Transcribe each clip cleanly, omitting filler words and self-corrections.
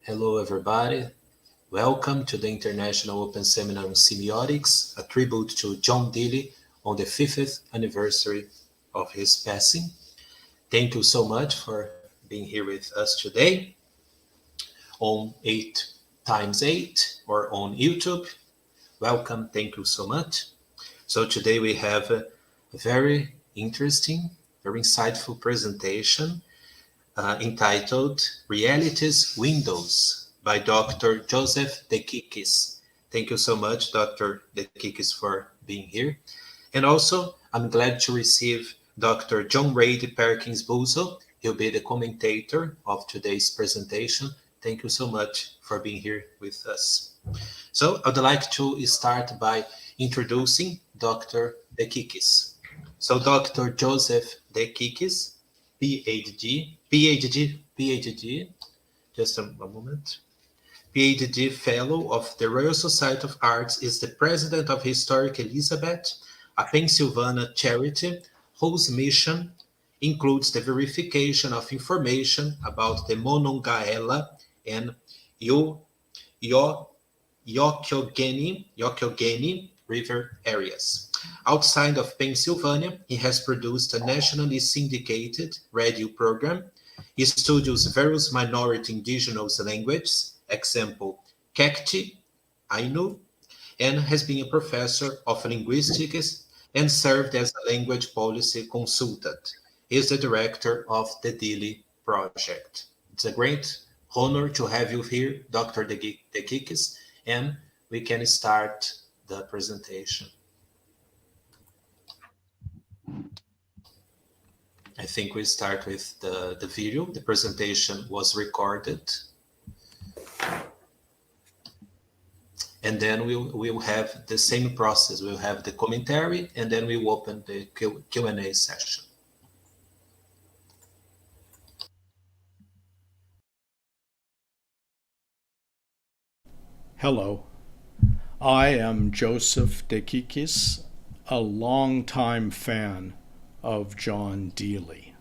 Hello, everybody. Welcome to the International Open Seminar on Semiotics, a tribute to John Deely on the 50th anniversary of his passing. Thank you so much for being here with us today on 8 times 8 or on YouTube. Welcome. Thank you so much. So today we have a very interesting, very insightful presentation entitled Reality's Windows by Dr. Joseph DeChicchis. Thank you so much, Dr. DeChicchis, for being here. And also, I'm glad to receive Dr. John Reid Perkins-Buzo. He'll be the commentator of today's presentation. Thank you so much for being here with us. So I'd like to start by introducing Dr. DeChicchis. So Dr. Joseph DeChicchis, PhD, just a moment. PhD Fellow of the Royal Society of Arts, is the president of Historic Elizabeth, a Pennsylvania charity whose mission includes the verification of information about the Monongahela and Yokogani River areas. Outside of Pennsylvania, he has produced a nationally syndicated radio program. He studies various minority indigenous languages, example, Cacti, Ainu, and has been a professor of linguistics and served as a language policy consultant. He is the director of the Deely project. It's a great honor to have you here, Dr. DeChicchis, and we can start the presentation. I think we start with the video. The presentation was recorded. And then we'll have the same process. We'll have the commentary, and then we'll open the Q&A session. Hello, I am Joseph DeChicchis, a longtime fan of John Deely.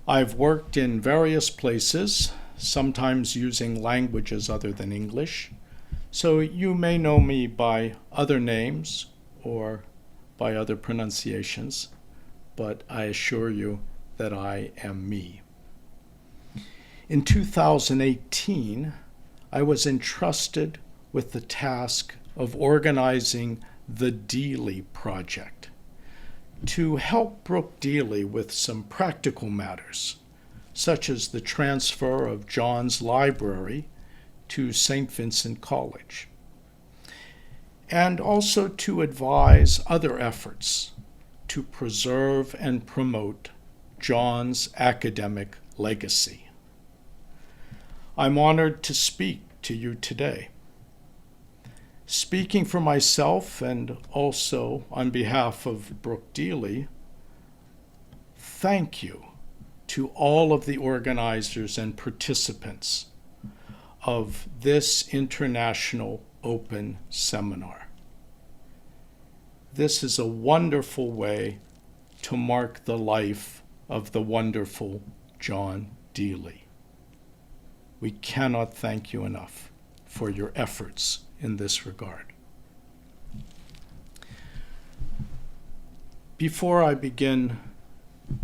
I've worked in various places, sometimes using languages other than English, so you may know me by other names or by other pronunciations, but I assure you that I am me. In 2018, I was entrusted with the task of organizing the Deely project to help Brooke Deely with some practical matters, such as the transfer of John's library to St. Vincent College, and also to advise other efforts to preserve and promote John's academic legacy. I'm honored to speak to you today. Speaking for myself and also on behalf of Brooke Deely, thank you to all of the organizers and participants of this International Open Seminar. This is a wonderful way to mark the life of the wonderful John Deely. We cannot thank you enough for your efforts in this regard. Before I begin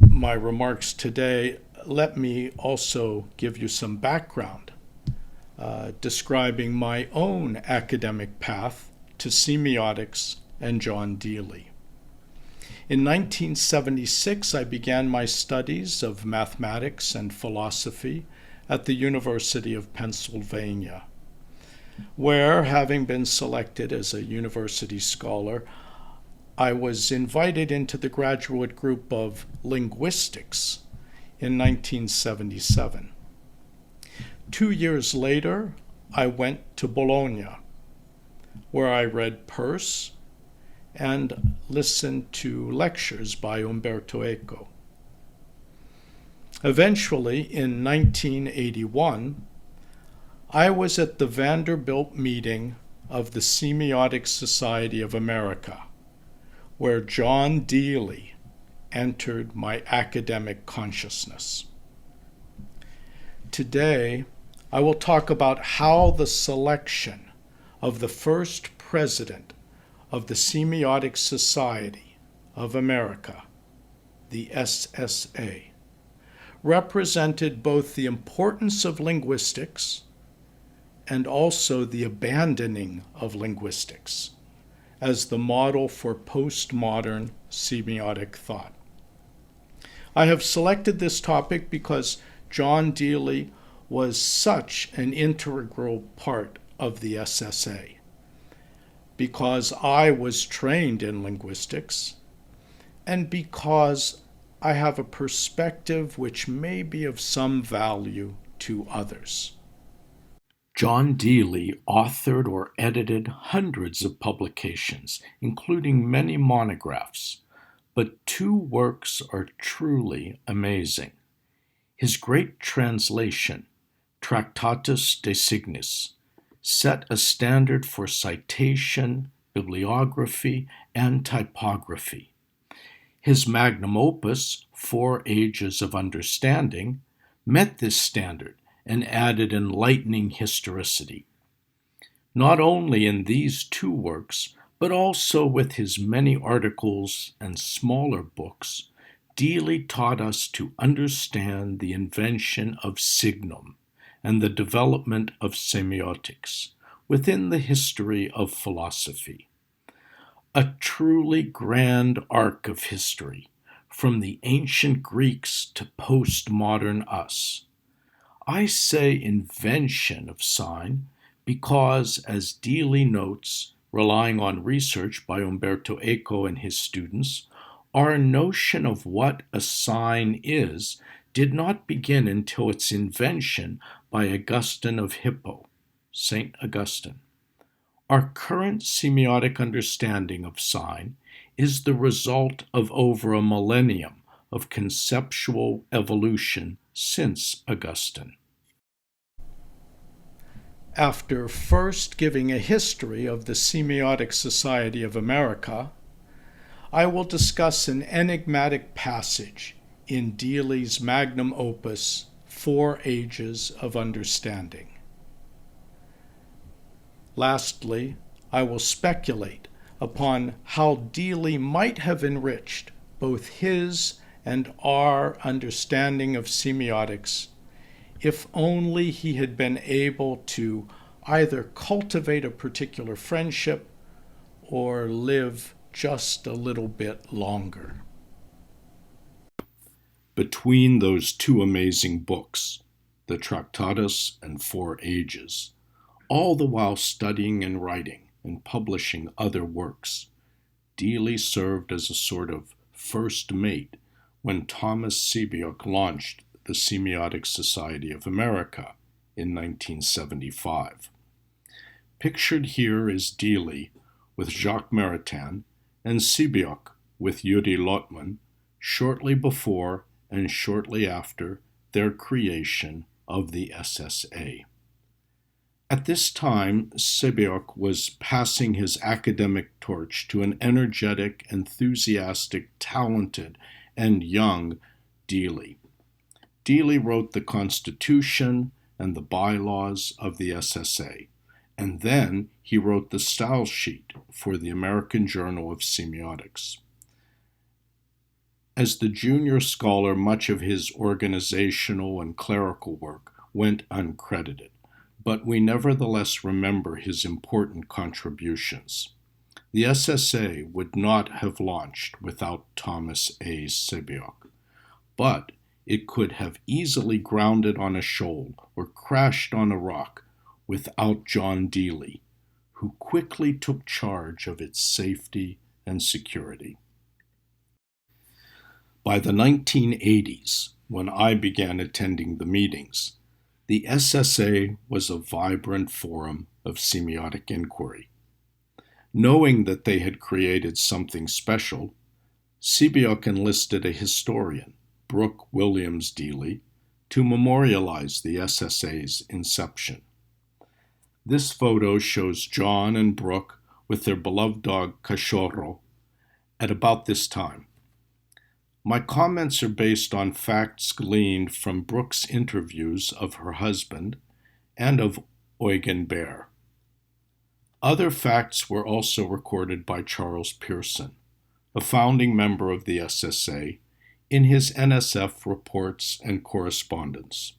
my remarks today, let me also give you some background describing my own academic path to semiotics and John Deely. In 1976, I began my studies of mathematics and philosophy at the University of Pennsylvania, where, having been selected as a university scholar, I was invited into the graduate group of Linguistics in 1977. 2 years later, I went to Bologna, where I read Peirce and listened to lectures by Umberto Eco. Eventually, in 1981, I was at the Vanderbilt meeting of the Semiotic Society of America, where John Deely entered my academic consciousness. Today, I will talk about how the selection of the first president of the Semiotic Society of America, the SSA, represented both the importance of linguistics and also the abandoning of linguistics as the model for postmodern semiotic thought. I have selected this topic because John Deely was such an integral part of the SSA, because I was trained in linguistics, and because I have a perspective which may be of some value to others. John Deely authored or edited hundreds of publications, including many monographs, but two works are truly amazing. His great translation, Tractatus DeChicchis, set a standard for citation, bibliography, and typography. His magnum opus, 4 Ages of Understanding, met this standard and added enlightening historicity. Not only in these two works, but also with his many articles and smaller books, Deely taught us to understand the invention of signum and the development of semiotics within the history of philosophy. A truly grand arc of history, from the ancient Greeks to postmodern us. I say invention of sign because, as Deely notes, relying on research by Umberto Eco and his students, our notion of what a sign is did not begin until its invention by Augustine of Hippo, St. Augustine. Our current semiotic understanding of sign is the result of over a millennium of conceptual evolution since Augustine. After first giving a history of the Semiotic Society of America, I will discuss an enigmatic passage in Deely's magnum opus, 4 Ages of Understanding. Lastly, I will speculate upon how Deely might have enriched both his and our understanding of semiotics if only he had been able to either cultivate a particular friendship or live just a little bit longer. Between those two amazing books, the Tractatus and 4 Ages, all the while studying and writing and publishing other works, Deely served as a sort of first mate when Thomas Semiotic launched the Semiotic Society of America in 1975. Pictured here is Deely with Jacques Maritain and Semiotic with Yuri Lotman shortly before and shortly after their creation of the SSA. At this time, Semiotic was passing his academic torch to an energetic, enthusiastic, talented, and young Deely. Deely wrote the Constitution and the bylaws of the SSA, and then he wrote the style sheet for the American Journal of Semiotics. As the junior scholar, much of his organizational and clerical work went uncredited, but we nevertheless remember his important contributions. The SSA would not have launched without Thomas A. Semiotic, but it could have easily grounded on a shoal or crashed on a rock without John Deely, who quickly took charge of its safety and security. By the 1980s, when I began attending the meetings, the SSA was a vibrant forum of semiotic inquiry. Knowing that they had created something special, Semiotic enlisted a historian, Brooke Williams Deely, to memorialize the SSA's inception. This photo shows John and Brooke with their beloved dog Cachorro at about this time. My comments are based on facts gleaned from Brooke's interviews of her husband and of Eugen Baer. Other facts were also recorded by Charles Pearson, a founding member of the SSA, in his NSF reports and correspondence.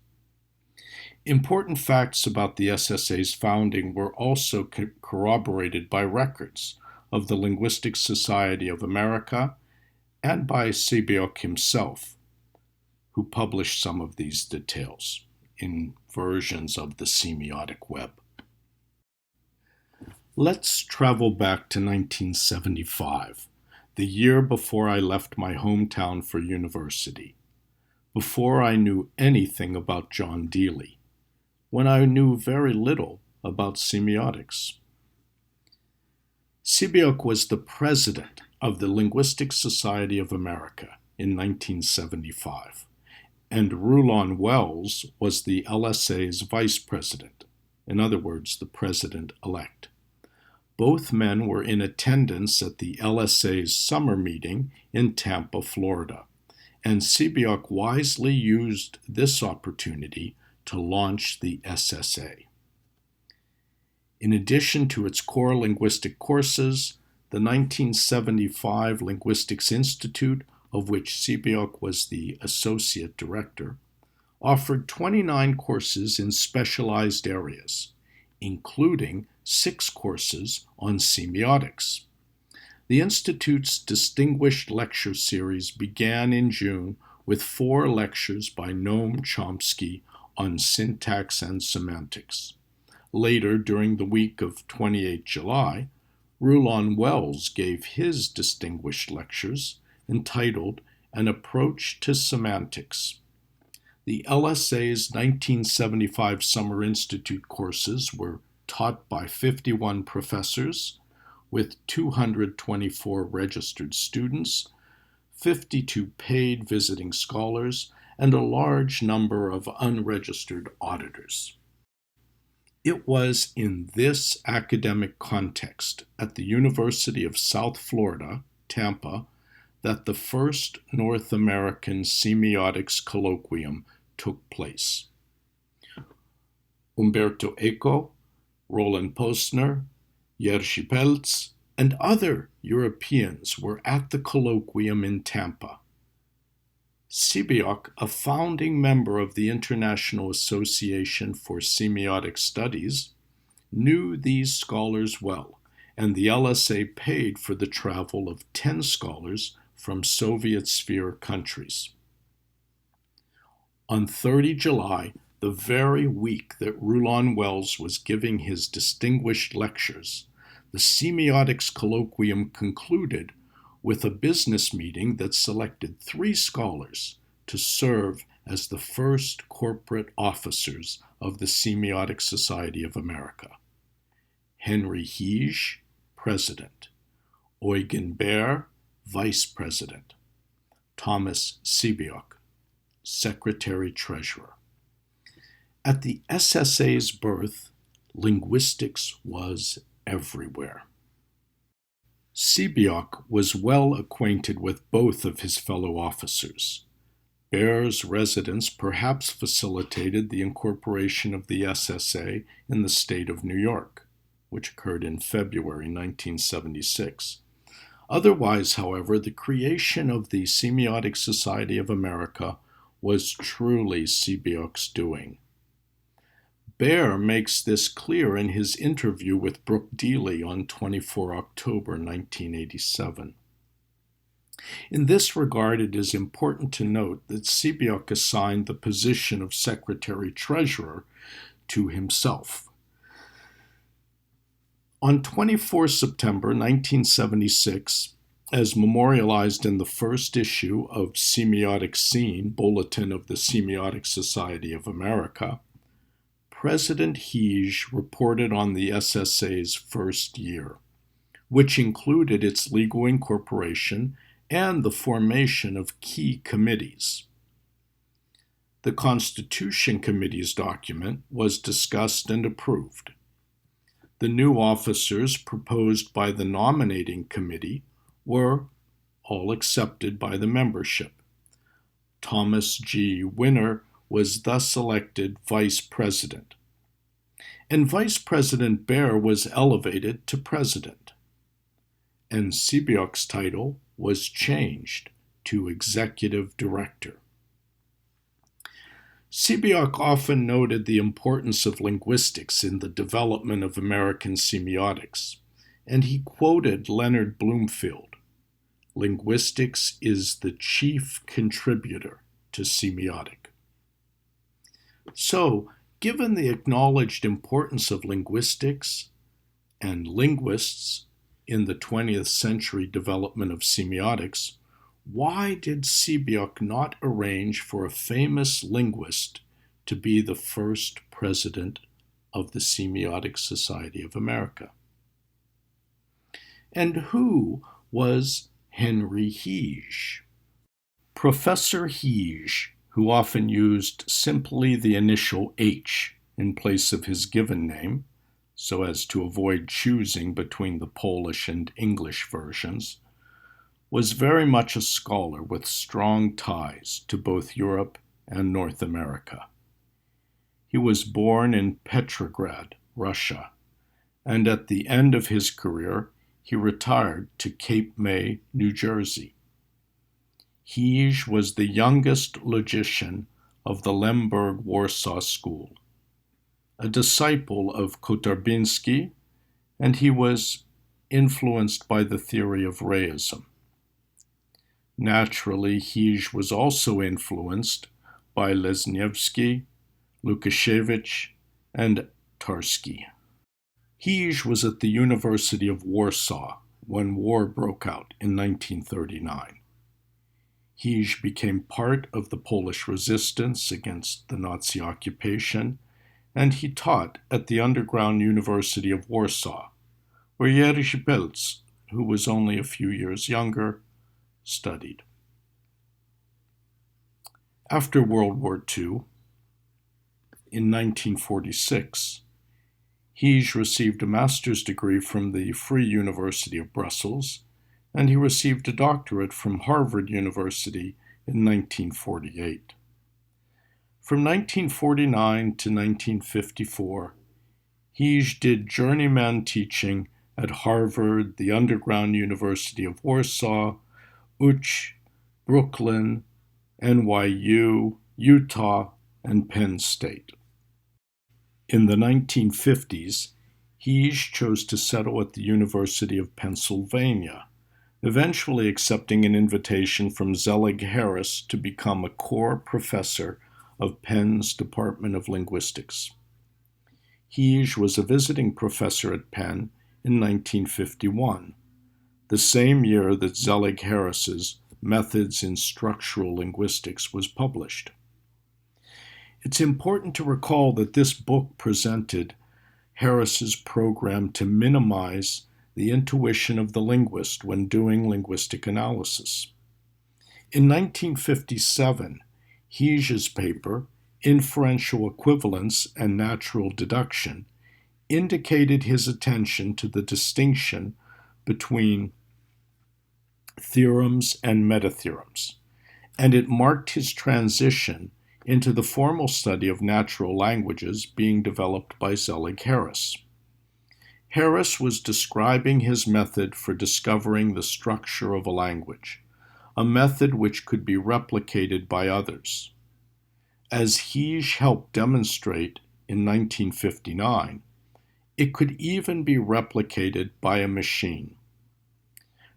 Important facts about the SSA's founding were also corroborated by records of the Linguistics Society of America and by Semiotic himself, who published some of these details in versions of the Semiotic web. Let's travel back to 1975, the year before I left my hometown for university, before I knew anything about John Deely, when I knew very little about semiotics. Semiotic was the president of the Linguistics Society of America in 1975, and Rulon Wells was the LSA's vice president, in other words, the president-elect. Both men were in attendance at the LSA's summer meeting in Tampa, Florida, and Semiotic wisely used this opportunity to launch the SSA. In addition to its core linguistic courses, the 1975 Linguistics Institute, of which Semiotic was the associate director, offered 29 courses in specialized areas, including 6 courses on semiotics. The Institute's distinguished lecture series began in June with 4 lectures by Noam Chomsky on syntax and semantics. Later, during the week of 28 July, Rulon Wells gave his distinguished lectures entitled An Approach to Semantics. The LSA's 1975 Summer Institute courses were taught by 51 professors with 224 registered students, 52 paid visiting scholars, and a large number of unregistered auditors. It was in this academic context at the University of South Florida, Tampa, that the first North American Semiotics Colloquium took place. Umberto Eco, Roland Postner, Jerzy Peltz, and other Europeans were at the colloquium in Tampa. Semiotic, a founding member of the International Association for Semiotic Studies, knew these scholars well, and the LSA paid for the travel of 10 scholars from Soviet sphere countries. On 30 July, the very week that Rulon Wells was giving his distinguished lectures, the Semiotics Colloquium concluded with a business meeting that selected 3 scholars to serve as the first corporate officers of the Semiotic Society of America. Henry Hiz, President; Eugen Baer, Vice President; Thomas Semiotic, Secretary-Treasurer. At the SSA's birth, linguistics was everywhere. Semiotic was well acquainted with both of his fellow officers. Baer's residence perhaps facilitated the incorporation of the SSA in the state of New York, which occurred in February 1976. Otherwise, however, the creation of the Semiotic Society of America was truly Semiotic's doing. Baer makes this clear in his interview with Brooke Deely on 24 October 1987. In this regard, it is important to note that Semiotic assigned the position of Secretary-Treasurer to himself. On 24 September 1976, as memorialized in the first issue of Semiotic Scene, Bulletin of the Semiotic Society of America, President Hiz reported on the SSA's first year, which included its legal incorporation and the formation of key committees. The Constitution Committee's document was discussed and approved. The new officers proposed by the nominating committee were all accepted by the membership. Thomas G. Winner was thus elected vice president, and Vice President Baer was elevated to president, and Semiotic's title was changed to executive director. Semiotic often noted the importance of linguistics in the development of American semiotics, and he quoted Leonard Bloomfield, "Linguistics is the chief contributor to semiotic." So, given the acknowledged importance of linguistics and linguists in the 20th century development of semiotics, why did Semiotic not arrange for a famous linguist to be the first president of the Semiotic Society of America? And who was Henry Hiz? Professor Hiz, who often used simply the initial H in place of his given name, so as to avoid choosing between the Polish and English versions, was very much a scholar with strong ties to both Europe and North America. He was born in Petrograd, Russia, and at the end of his career, he retired to Cape May, New Jersey. Hiz was the youngest logician of the Lemberg-Warsaw School, a disciple of Kotarbiński, and he was influenced by the theory of reism. Naturally, Hiz was also influenced by Lesniewski, Lukasiewicz, and Tarski. Hiz was at the University of Warsaw when war broke out in 1939. Hiz became part of the Polish resistance against the Nazi occupation, and he taught at the underground University of Warsaw, where Jerzy Pelz, who was only a few years younger, studied. After World War II, in 1946, Hiz received a master's degree from the Free University of Brussels, and he received a doctorate from Harvard University in 1948. From 1949 to 1954, Hiz did journeyman teaching at Harvard, the Underground University of Warsaw, UCH, Brooklyn, NYU, Utah, and Penn State. In the 1950s, Hiz chose to settle at the University of Pennsylvania, eventually accepting an invitation from Zelig Harris to become a core professor of Penn's Department of Linguistics. Hiz was a visiting professor at Penn in 1951, the same year that Zelig Harris's Methods in Structural Linguistics was published. It's important to recall that this book presented Harris's program to minimize the intuition of the linguist when doing linguistic analysis. In 1957, Hiz's paper, Inferential Equivalence and Natural Deduction, indicated his attention to the distinction between theorems and metatheorems, and it marked his transition into the formal study of natural languages being developed by Zelig Harris. Harris was describing his method for discovering the structure of a language, a method which could be replicated by others. As Hiz helped demonstrate in 1959, it could even be replicated by a machine.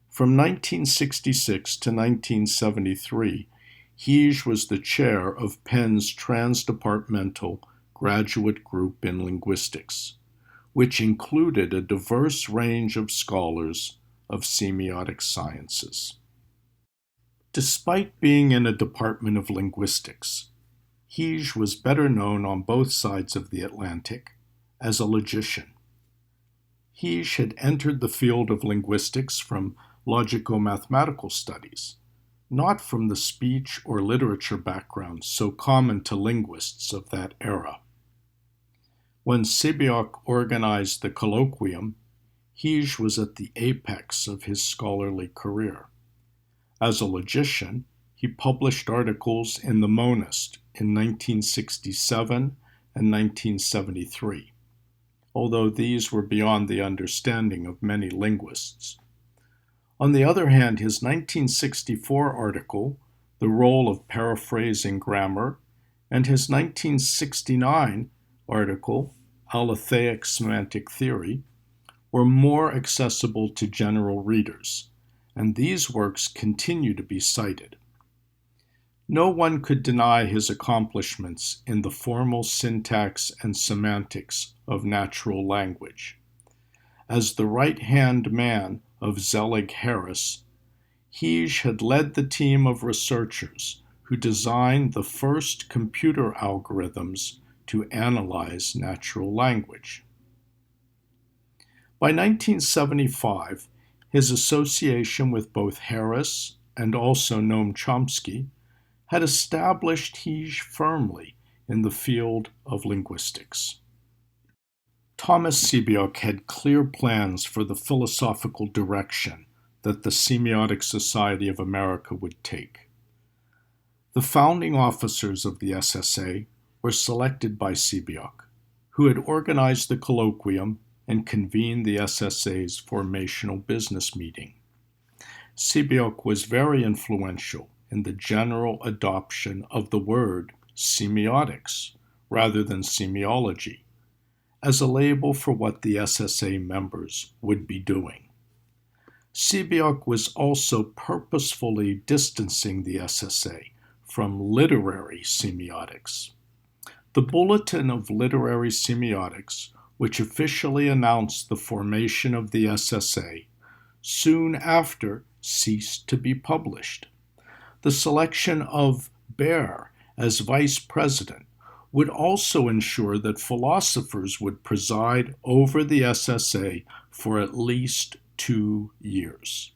From 1966 to 1973, Hiz was the chair of Penn's Transdepartmental Graduate Group in Linguistics, which included a diverse range of scholars of semiotic sciences. Despite being in a department of linguistics, Hiz was better known on both sides of the Atlantic as a logician. Hiz had entered the field of linguistics from logico-mathematical studies, not from the speech or literature background so common to linguists of that era. When Semiotic organized the colloquium, Hiz was at the apex of his scholarly career. As a logician, he published articles in The Monist in 1967 and 1973, although these were beyond the understanding of many linguists. On the other hand, his 1964 article, The Role of Paraphrasing Grammar, and his 1969 article, Aletheic Semantic Theory, were more accessible to general readers, and these works continue to be cited. No one could deny his accomplishments in the formal syntax and semantics of natural language. As the right-hand man of Zelig Harris, Hiz had led the team of researchers who designed the first computer algorithms to analyze natural language. By 1975, his association with both Harris and also Noam Chomsky had established Hiz firmly in the field of linguistics. Thomas Semiotic had clear plans for the philosophical direction that the Semiotic Society of America would take. The founding officers of the SSA were selected by Semiotic, who had organized the colloquium and convened the SSA's formational business meeting. Semiotic was very influential in the general adoption of the word semiotics rather than semiology as a label for what the SSA members would be doing. Semiotic was also purposefully distancing the SSA from literary semiotics. The Bulletin of Literary Semiotics, which officially announced the formation of the SSA, soon after ceased to be published. The selection of Baer as vice president would also ensure that philosophers would preside over the SSA for at least 2 years.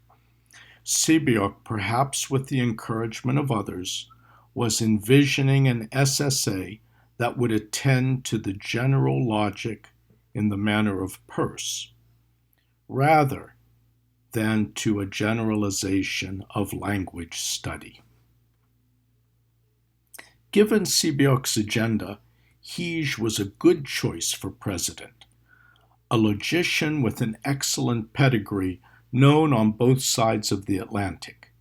Semiotic, perhaps with the encouragement of others, was envisioning an SSA that would attend to the general logic in the manner of Peirce, rather than to a generalization of language study. Given Semiotic's agenda, Hiz was a good choice for president, a logician with an excellent pedigree known on both sides of the Atlantic.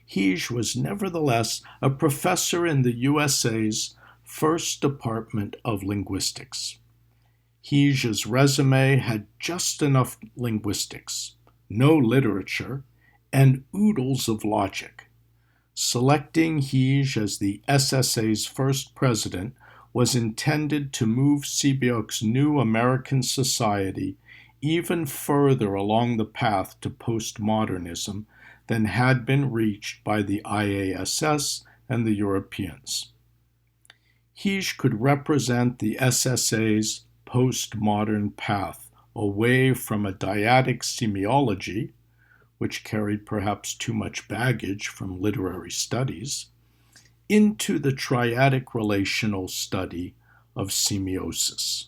Hiz was nevertheless a professor in the USA's first Department of Linguistics. Hiz's resume had just enough linguistics, no literature, and oodles of logic. Selecting Hiz as the SSA's first president was intended to move Semiotic's new American society even further along the path to postmodernism than had been reached by the IASS and the Europeans. Hiz could represent the SSA's postmodern path away from a dyadic semiology, which carried perhaps too much baggage from literary studies, into the triadic relational study of semiosis.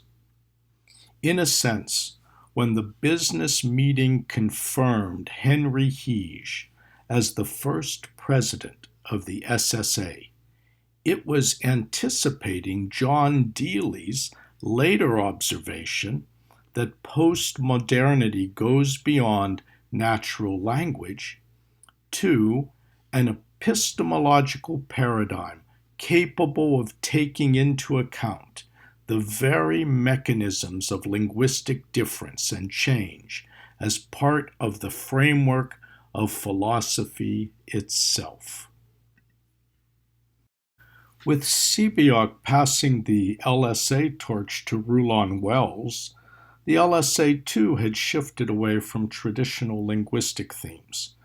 In a sense, when the business meeting confirmed Henry Hiz as the first president of the SSA, it was anticipating John Deely's later observation that postmodernity goes beyond natural language to an epistemological paradigm capable of taking into account the very mechanisms of linguistic difference and change as part of the framework of philosophy itself. With Semiotic passing the LSA torch to Rulon Wells, the LSA too had shifted away from traditional linguistic themes.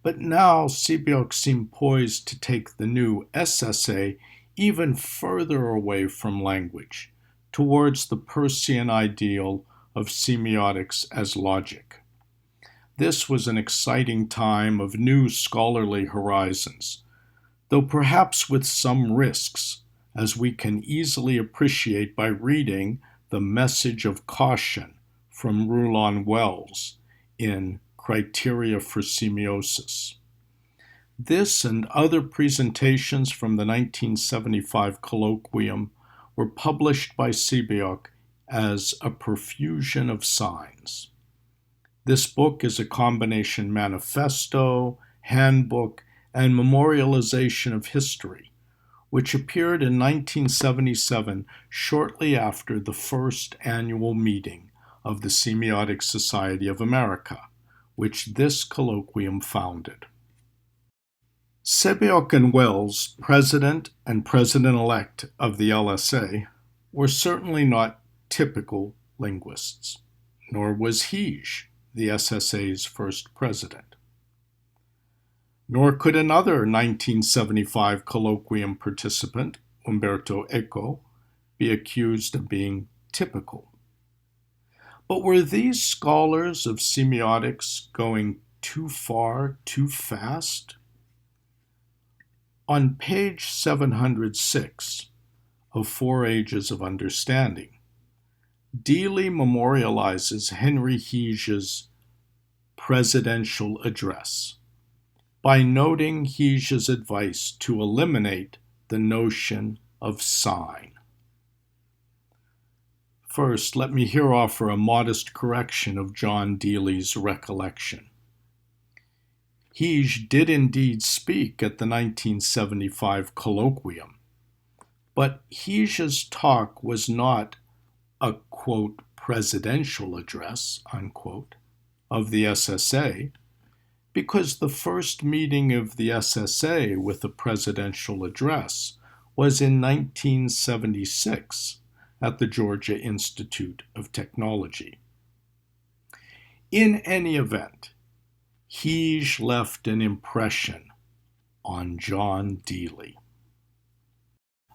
But now Semiotic seemed poised to take the new SSA even further away from language, towards the Peircean ideal of semiotics as logic. This was an exciting time of new scholarly horizons, though perhaps with some risks, as we can easily appreciate by reading the message of caution from Rulon Wells in Criteria for Semiosis. This and other presentations from the 1975 colloquium were published by Semiotic as A Profusion of Signs. This book is a combination manifesto, handbook, and memorialization of history, which appeared in 1977 shortly after the first annual meeting of the Semiotic Society of America, which this colloquium founded. Semiotic and Wells, president and president-elect of the LSA, were certainly not typical linguists, nor was Hiz, the SSA's first president. Nor could another 1975 colloquium participant, Umberto Eco, be accused of being typical. But were these scholars of semiotics going too far, too fast? On page 706 of Four Ages of Understanding, Deely memorializes Henry Hiz's presidential address by noting Hiz's advice to eliminate the notion of sign. First, let me here offer a modest correction of John Deely's recollection. Hiz did indeed speak at the 1975 colloquium, but Hiz's talk was not a, quote, presidential address, unquote, of the SSA, because the first meeting of the SSA with a presidential address was in 1976 at the Georgia Institute of Technology. In any event, Hiz left an impression on John Deely.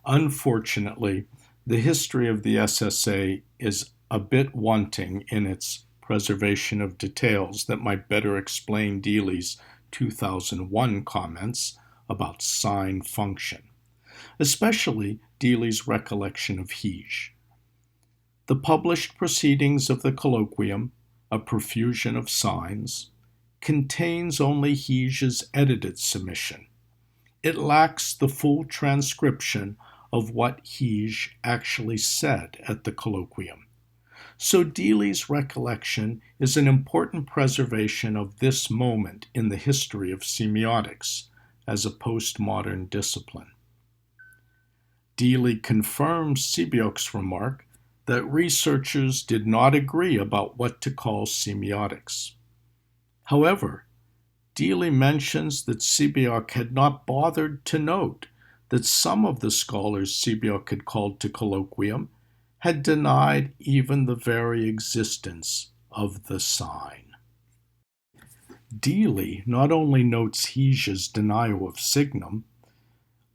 Unfortunately, the history of the SSA is a bit wanting in its preservation of details that might better explain Deely's 2001 comments about sign function, especially Deely's recollection of Hiz. The published proceedings of the colloquium, A Profusion of Signs, contains only Hiz's edited submission. It lacks the full transcription of what Hiz actually said at the colloquium. So Deely's recollection is an important preservation of this moment in the history of semiotics as a postmodern discipline. Deely confirms Semiotic's remark that researchers did not agree about what to call semiotics. However, Deely mentions that Semiotic had not bothered to note that some of the scholars Semiotic had called to colloquium had denied even the very existence of the sign. Deely not only notes Hiz's denial of signum,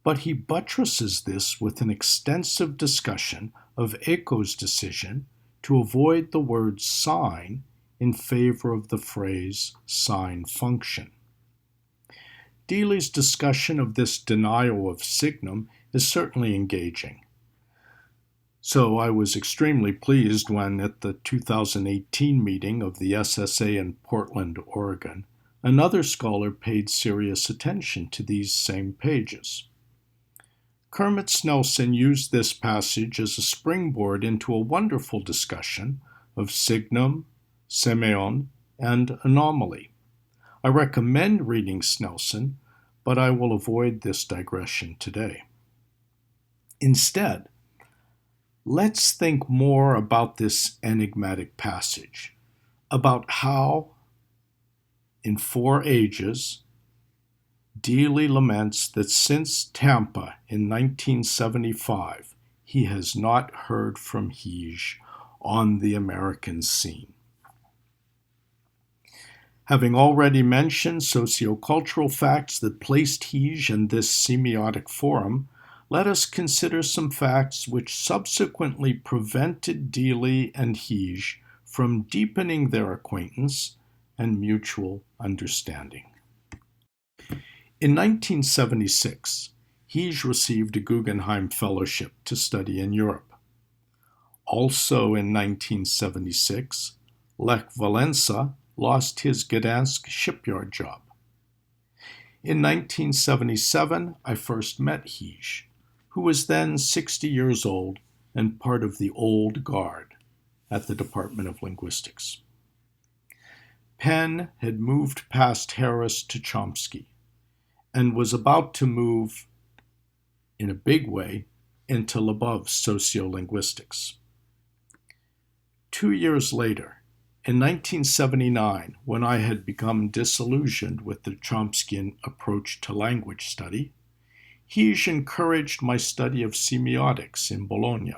but he buttresses this with an extensive discussion of Eco's decision to avoid the word sign in favor of the phrase sign function. Deely's discussion of this denial of signum is certainly engaging. So I was extremely pleased when, at the 2018 meeting of the SSA in Portland, Oregon, another scholar paid serious attention to these same pages. Kermit Snelson used this passage as a springboard into a wonderful discussion of signum, semeion, and anomaly. I recommend reading Snelson, but I will avoid this digression today. Instead, let's think more about this enigmatic passage, about how, in Four Ages, Deely laments that since Tampa in 1975, he has not heard from Hiz on the American scene. Having already mentioned sociocultural facts that placed Hiz in this semiotic forum, let us consider some facts which subsequently prevented Deely and Hiz from deepening their acquaintance and mutual understanding. In 1976, Hiz received a Guggenheim Fellowship to study in Europe. Also in 1976, Lech Walesa lost his Gdansk shipyard job. In 1977, I first met Hiz, who was then 60 years old and part of the old guard at the Department of Linguistics. Penn had moved past Harris to Chomsky and was about to move, in a big way, into Lebov's sociolinguistics. 2 years later, in 1979, when I had become disillusioned with the Chomskyan approach to language study, Hiz encouraged my study of semiotics in Bologna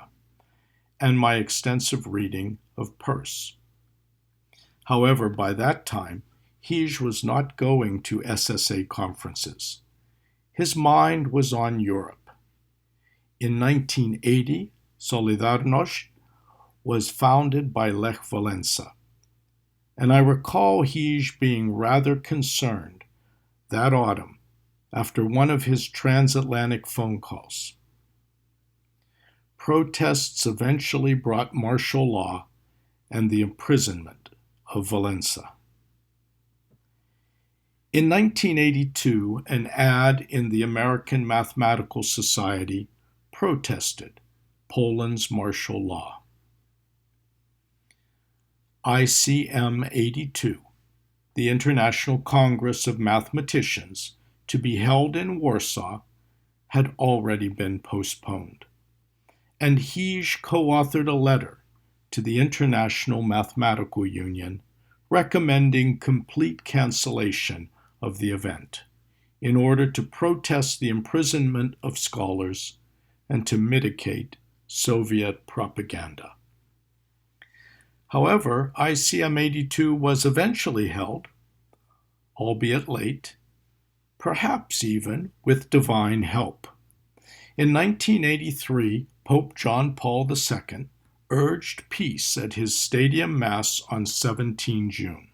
and my extensive reading of Peirce. However, by that time, Hiz was not going to SSA conferences. His mind was on Europe. In 1980, Solidarność was founded by Lech Walesa, and I recall Hiz being rather concerned that autumn after one of his transatlantic phone calls. Protests eventually brought martial law and the imprisonment of Walesa. In 1982, an ad in the American Mathematical Society protested Poland's martial law. ICM 82, the International Congress of Mathematicians, to be held in Warsaw, had already been postponed, and Hiz co-authored a letter to the International Mathematical Union recommending complete cancellation of the event in order to protest the imprisonment of scholars and to mitigate Soviet propaganda. However, ICM 82 was eventually held, albeit late, perhaps even with divine help. In 1983, Pope John Paul II urged peace at his stadium mass on 17 June.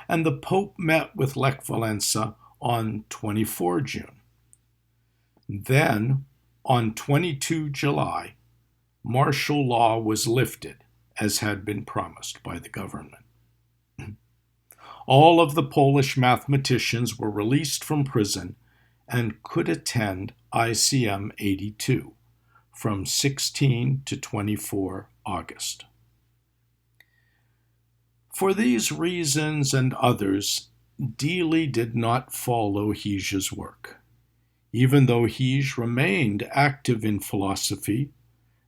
And the Pope met with Lech Walesa on 24 June. Then, on 22 July, martial law was lifted, as had been promised by the government. All of the Polish mathematicians were released from prison and could attend ICM 82 from 16 to 24 August. For these reasons and others, Deely did not follow Hiz's work, even though Hiz remained active in philosophy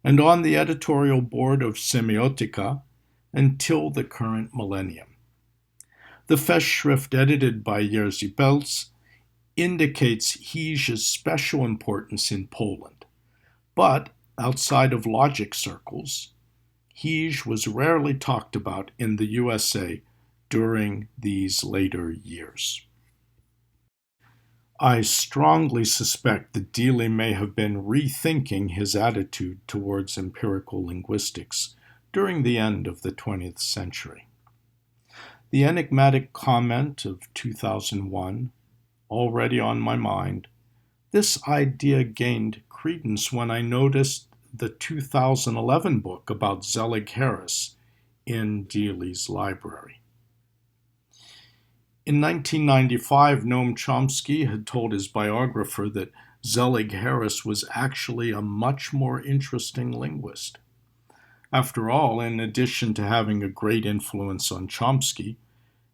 and on the editorial board of Semiotica until the current millennium. The Festschrift edited by Jerzy Pelz indicates Hiz's special importance in Poland, but outside of logic circles, Hiz was rarely talked about in the USA during these later years. I strongly suspect that Deely may have been rethinking his attitude towards empirical linguistics during the end of the 20th century. The enigmatic comment of 2001, already on my mind, this idea gained credence when I noticed the 2011 book about Zelig Harris in Deely's library. In 1995, Noam Chomsky had told his biographer that Zelig Harris was actually a much more interesting linguist. After all, in addition to having a great influence on Chomsky,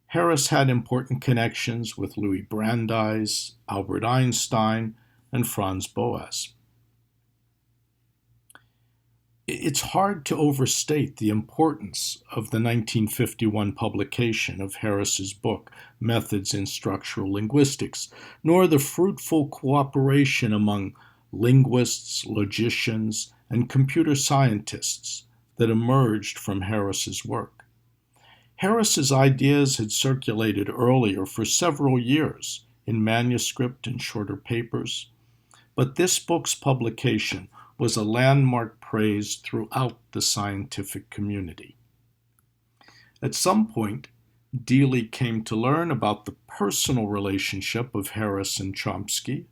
Harris had important connections with Louis Brandeis, Albert Einstein, and Franz Boas. It's hard to overstate the importance of the 1951 publication of Harris's book, Methods in Structural Linguistics, nor the fruitful cooperation among linguists, logicians, and computer scientists that emerged from Harris's work. Harris's ideas had circulated earlier for several years in manuscript and shorter papers, but this book's publication was a landmark praise throughout the scientific community. At some point, Deely came to learn about the personal relationship of Harris and Chomsky,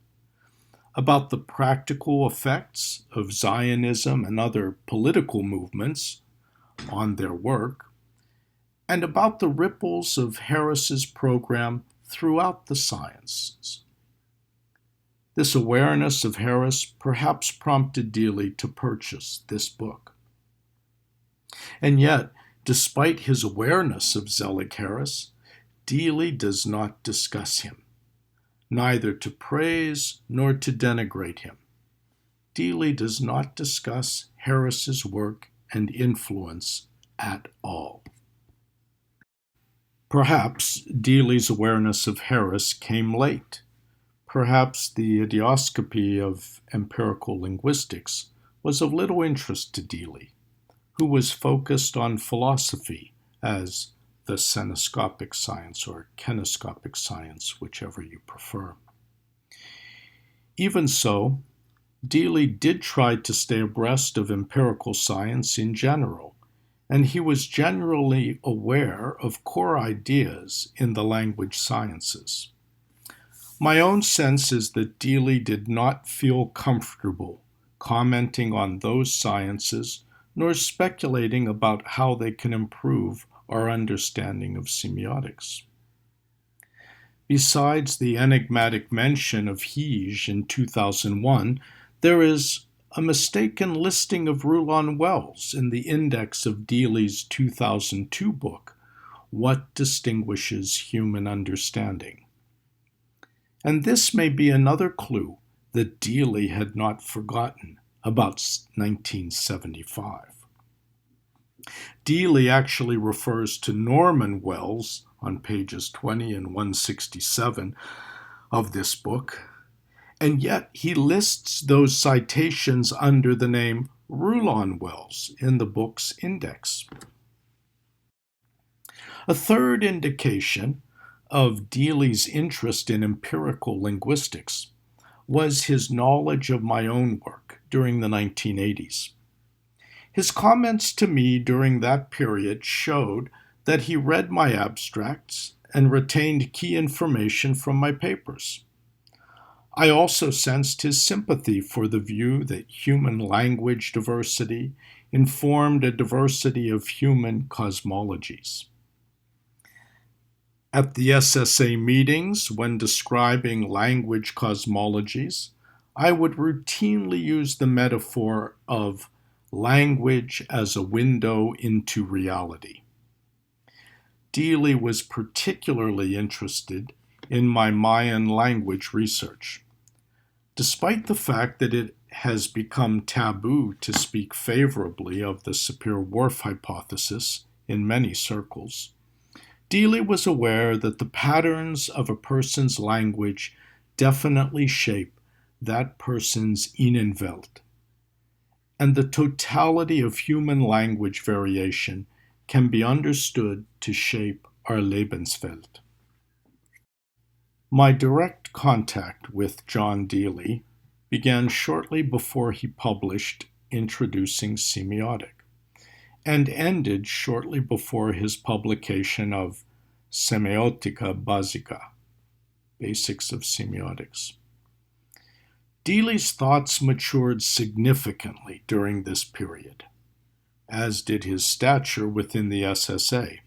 about the practical effects of Zionism and other political movements on their work, and about the ripples of Harris's program throughout the sciences. This awareness of Harris perhaps prompted Deely to purchase this book. And yet, despite his awareness of Zelig Harris, Deely does not discuss him, neither to praise nor to denigrate him. Deely does not discuss Harris's work and influence at all. Perhaps Deely's awareness of Harris came late. Perhaps the idioscopy of empirical linguistics was of little interest to Deely, who was focused on philosophy as the senoscopic science or kenoscopic science, whichever you prefer. Even so, Deely did try to stay abreast of empirical science in general, and he was generally aware of core ideas in the language sciences. My own sense is that Deely did not feel comfortable commenting on those sciences nor speculating about how they can improve our understanding of semiotics. Besides the enigmatic mention of Hiz in 2001, there is a mistaken listing of Rulon Wells in the index of Deely's 2002 book, What Distinguishes Human Understanding? And this may be another clue that Deely had not forgotten about 1975. Deely actually refers to Norman Wells on pages 20 and 167 of this book, and yet he lists those citations under the name Rulon Wells in the book's index. A third indication of Deely's interest in empirical linguistics was his knowledge of my own work during the 1980s. His comments to me during that period showed that he read my abstracts and retained key information from my papers. I also sensed his sympathy for the view that human language diversity informed a diversity of human cosmologies. At the SSA meetings, when describing language cosmologies, I would routinely use the metaphor of language as a window into reality. Deely was particularly interested in my Mayan language research. Despite the fact that it has become taboo to speak favorably of the Sapir-Whorf hypothesis in many circles, Deely was aware that the patterns of a person's language definitely shape that person's Innenwelt, and the totality of human language variation can be understood to shape our Lebenswelt. My direct contact with John Deely began shortly before he published Introducing Semiotic, and ended shortly before his publication of Semiotica Basica, Basics of Semiotics. Deely's thoughts matured significantly during this period, as did his stature within the SSA,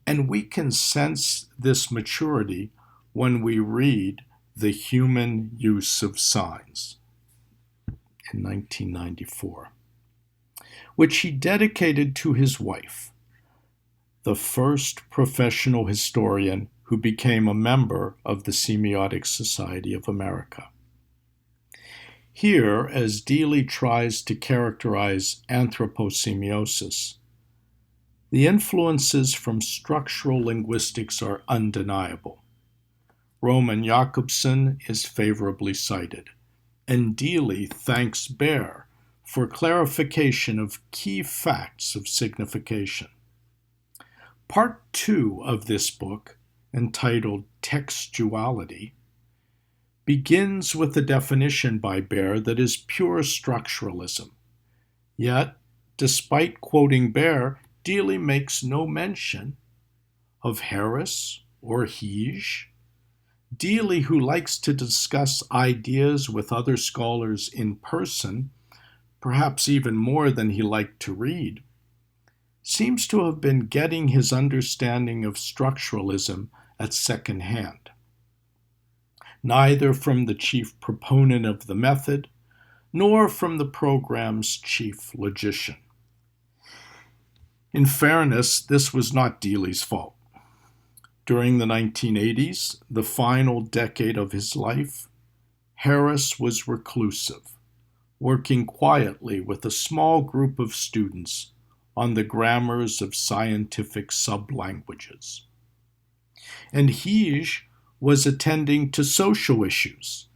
and we can sense this maturity when we read The Human Use of Signs in 1994. Which he dedicated to his wife, the first professional historian who became a member of the Semiotic Society of America. Here, as Deely tries to characterize anthroposemiosis, the influences from structural linguistics are undeniable. Roman Jakobson is favorably cited, and Deely thanks Baer for clarification of key facts of signification. Part 2 of this book, entitled Textuality, begins with a definition by Baer that is pure structuralism. Yet, despite quoting Baer, Deely makes no mention of Harris or Hiz. Deely, who likes to discuss ideas with other scholars in person, perhaps even more than he liked to read, seems to have been getting his understanding of structuralism at second hand, neither from the chief proponent of the method, nor from the program's chief logician. In fairness, this was not Deely's fault. During the 1980s, the final decade of his life, Harris was reclusive, working quietly with a small group of students on the grammars of scientific sublanguages. And Hiz was attending to social issues,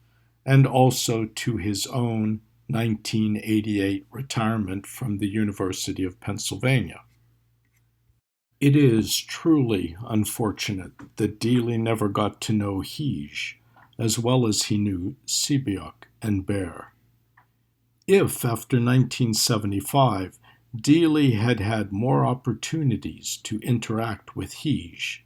and also to his own 1988 retirement from the University of Pennsylvania. It is truly unfortunate that Deely never got to know Hiz as well as he knew Semiotic and Baer. If, after 1975, Deely had had more opportunities to interact with Hiz,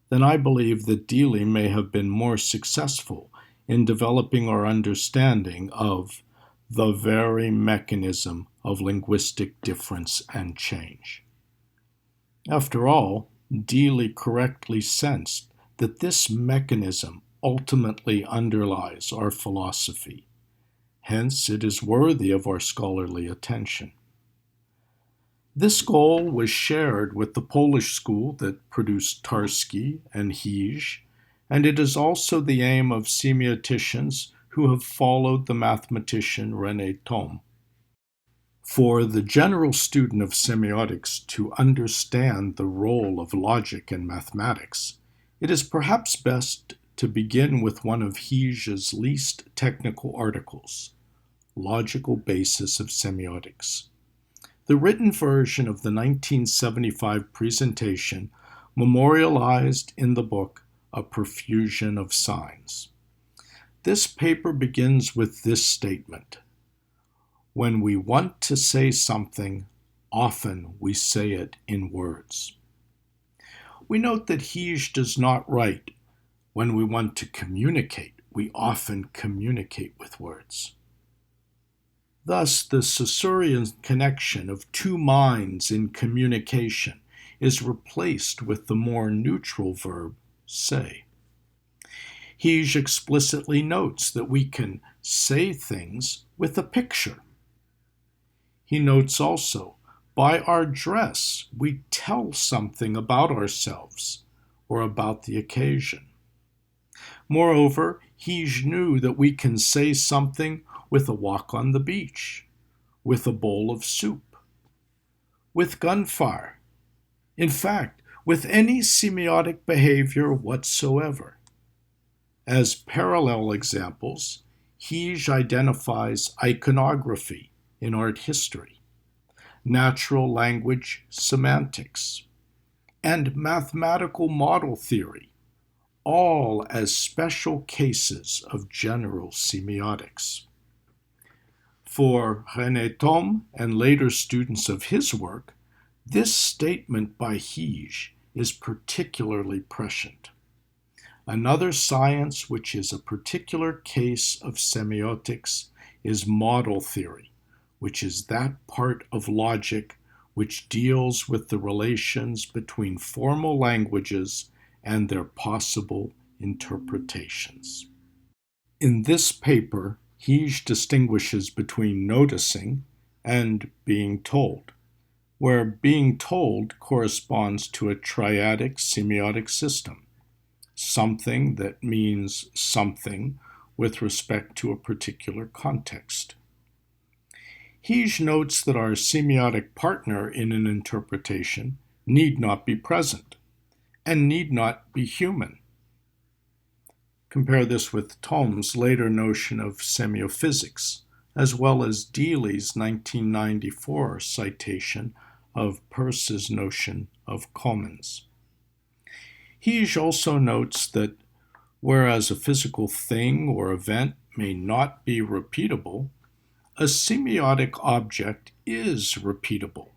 then I believe that Deely may have been more successful in developing our understanding of the very mechanism of linguistic difference and change. After all, Deely correctly sensed that this mechanism ultimately underlies our philosophy. Hence, it is worthy of our scholarly attention. This goal was shared with the Polish school that produced Tarski and Hiz, and it is also the aim of semioticians who have followed the mathematician René Thom. For the general student of semiotics to understand the role of logic in mathematics, it is perhaps best to begin with one of Hiz's least technical articles, Logical Basis of Semiotics. The written version of the 1975 presentation memorialized in the book A Profusion of Signs. This paper begins with this statement: when we want to say something, often we say it in words. We note that Hiz does not write, when we want to communicate, we often communicate with words. Thus, the Saussurean connection of two minds in communication is replaced with the more neutral verb say. Hiz explicitly notes that we can say things with a picture. He notes also, by our dress, we tell something about ourselves or about the occasion. Moreover, Hiz knew that we can say something with a walk on the beach, with a bowl of soup, with gunfire, in fact, with any semiotic behavior whatsoever. As parallel examples, Hiz identifies iconography in art history, natural language semantics, and mathematical model theory, all as special cases of general semiotics. For René Thom and later students of his work, this statement by Hiz is particularly prescient. Another science which is a particular case of semiotics is model theory, which is that part of logic which deals with the relations between formal languages and their possible interpretations. In this paper, Hiz distinguishes between noticing and being told, where being told corresponds to a triadic semiotic system, something that means something with respect to a particular context. Hiz notes that our semiotic partner in an interpretation need not be present and need not be human. Compare this with Thom's later notion of semiophysics, as well as Deely's 1994 citation of Peirce's notion of commons. Hiz also notes that whereas a physical thing or event may not be repeatable, a semiotic object is repeatable.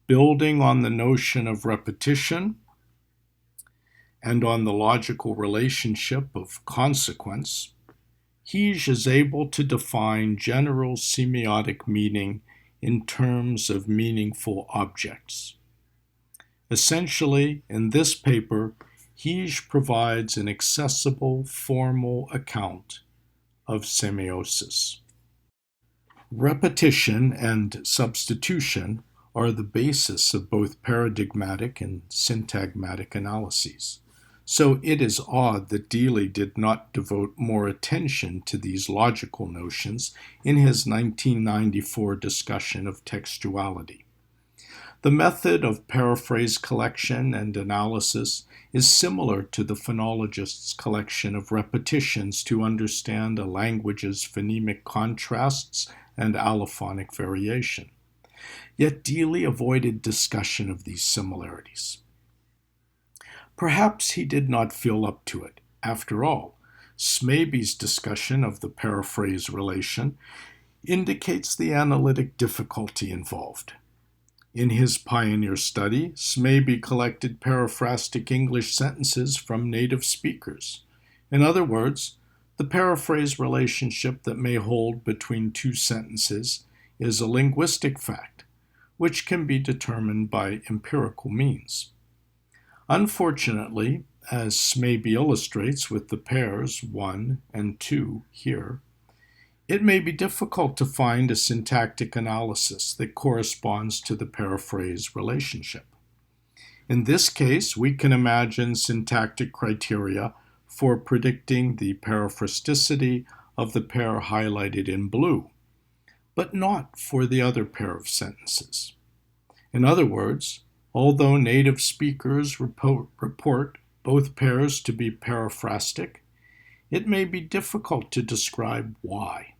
Building on the notion of repetition and on the logical relationship of consequence, Hiz is able to define general semiotic meaning in terms of meaningful objects. Essentially, in this paper, Hiz provides an accessible, formal account of semiosis. Repetition and substitution are the basis of both paradigmatic and syntagmatic analyses. So it is odd that Deely did not devote more attention to these logical notions in his 1994 discussion of textuality. The method of paraphrase collection and analysis is similar to the phonologist's collection of repetitions to understand a language's phonemic contrasts and allophonic variation. Yet Deely avoided discussion of these similarities. Perhaps he did not feel up to it. After all, Smaby's discussion of the paraphrase relation indicates the analytic difficulty involved. In his pioneer study, Smaby collected paraphrastic English sentences from native speakers. In other words, the paraphrase relationship that may hold between two sentences is a linguistic fact, which can be determined by empirical means. Unfortunately, as Smaby illustrates with the pairs 1 and 2 here, it may be difficult to find a syntactic analysis that corresponds to the paraphrase relationship. In this case, we can imagine syntactic criteria for predicting the paraphrasticity of the pair highlighted in blue, but not for the other pair of sentences. In other words, although native speakers report both pairs to be paraphrastic, it may be difficult to describe why.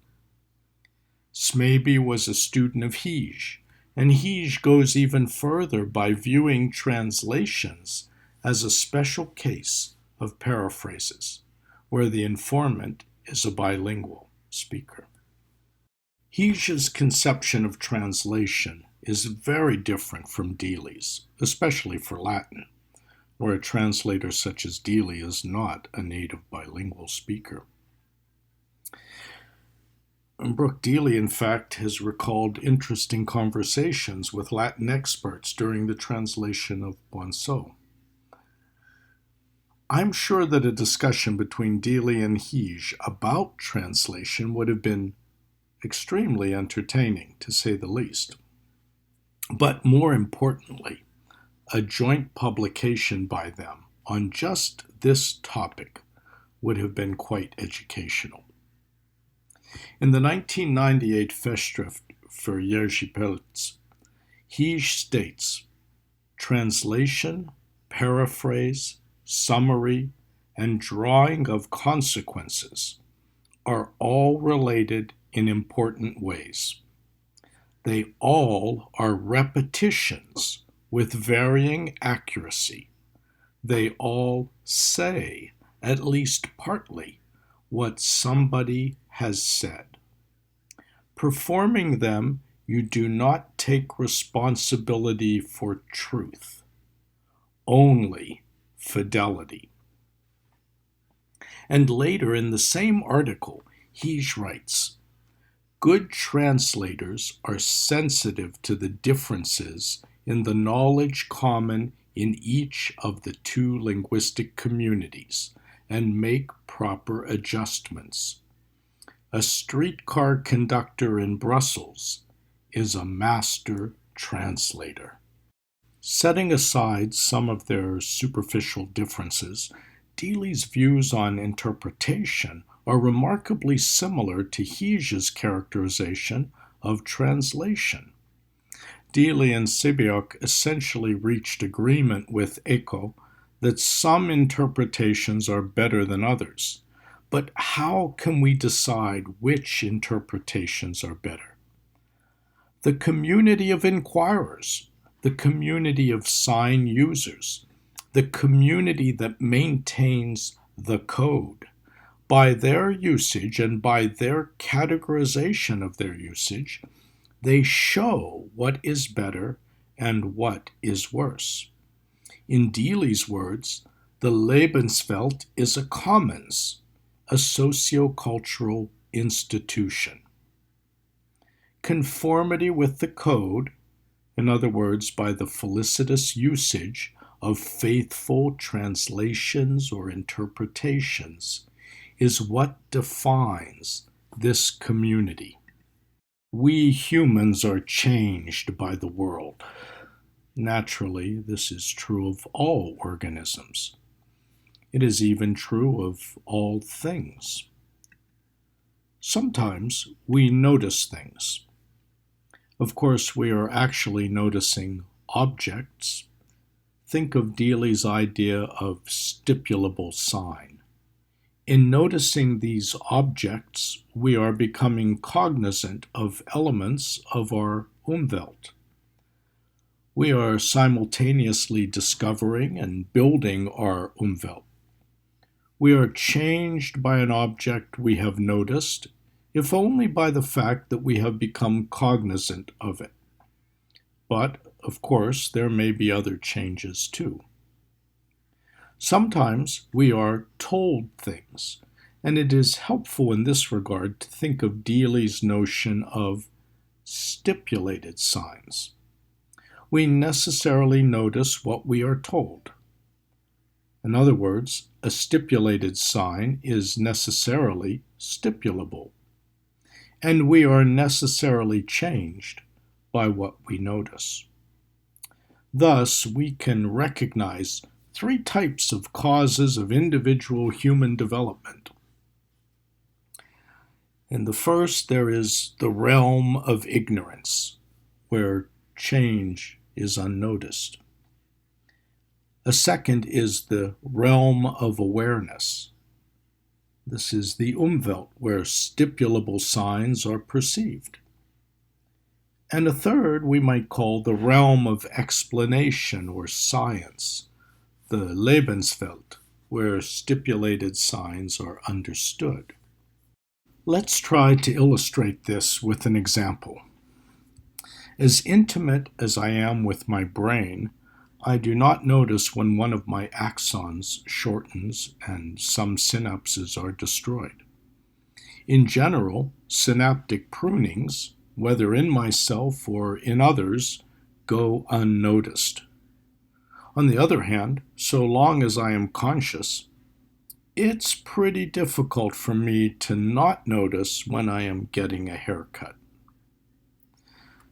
Smaby was a student of Hiz, and Hiz goes even further by viewing translations as a special case of paraphrases, where the informant is a bilingual speaker. Hiz's conception of translation is very different from Deely's, especially for Latin, where a translator such as Deely is not a native bilingual speaker. Brooke Deely, in fact, has recalled interesting conversations with Latin experts during the translation of Buzo. I'm sure that a discussion between Deely and Hiz about translation would have been extremely entertaining, to say the least. But more importantly, a joint publication by them on just this topic would have been quite educational. In the 1998 Festschrift for Jerzy Pelc, Hiz states, translation, paraphrase, summary, and drawing of consequences are all related in important ways. They all are repetitions with varying accuracy. They all say, at least partly, what somebody has said. Performing them, you do not take responsibility for truth, only fidelity. And later in the same article, Hiz writes, good translators are sensitive to the differences in the knowledge common in each of the two linguistic communities and make proper adjustments. A streetcar conductor in Brussels is a master translator. Setting aside some of their superficial differences, Deely's views on interpretation are remarkably similar to Hiz's characterization of translation. Deely and Semiotic essentially reached agreement with Acesa that some interpretations are better than others. But how can we decide which interpretations are better? The community of inquirers, the community of sign users, the community that maintains the code, by their usage and by their categorization of their usage, they show what is better and what is worse. In Deely's words, the Lebenswelt is a commons, a socio-cultural institution. Conformity with the code, in other words, by the felicitous usage of faithful translations or interpretations is what defines this community. We humans are changed by the world. Naturally, this is true of all organisms. It is even true of all things. Sometimes we notice things. Of course, we are actually noticing objects. Think of Deely's idea of stipulable sign. In noticing these objects, we are becoming cognizant of elements of our Umwelt. We are simultaneously discovering and building our Umwelt. We are changed by an object we have noticed, if only by the fact that we have become cognizant of it. But, of course, there may be other changes too. Sometimes we are told things, and it is helpful in this regard to think of Deely's notion of stipulated signs. We necessarily notice what we are told. In other words, a stipulated sign is necessarily stipulable, and we are necessarily changed by what we notice. Thus, we can recognize three types of causes of individual human development. In the first, there is the realm of ignorance, where change is unnoticed. A second is the realm of awareness. This is the Umwelt, where stipulable signs are perceived. And a third we might call the realm of explanation or science, the Lebenswelt, where stipulated signs are understood. Let's try to illustrate this with an example. As intimate as I am with my brain, I do not notice when one of my axons shortens and some synapses are destroyed. In general, synaptic prunings, whether in myself or in others, go unnoticed. On the other hand, so long as I am conscious, it's pretty difficult for me to not notice when I am getting a haircut.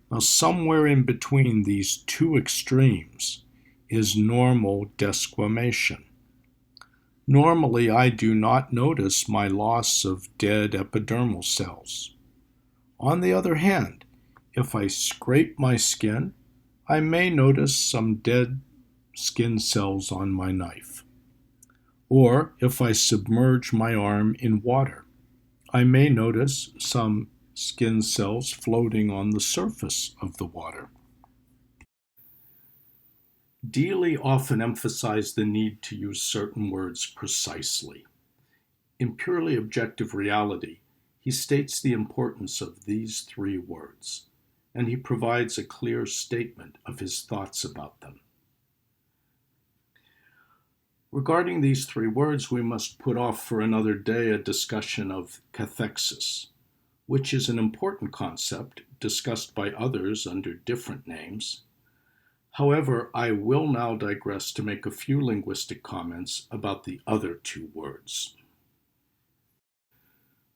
Now, somewhere in between these two extremes is normal desquamation. Normally, I do not notice my loss of dead epidermal cells. On the other hand, if I scrape my skin, I may notice some dead skin cells on my knife. Or if I submerge my arm in water, I may notice some skin cells floating on the surface of the water. Deely often emphasized the need to use certain words precisely. In purely objective reality, he states the importance of these three words, and he provides a clear statement of his thoughts about them. Regarding these three words, we must put off for another day a discussion of cathexis, which is an important concept discussed by others under different names. However, I will now digress to make a few linguistic comments about the other two words.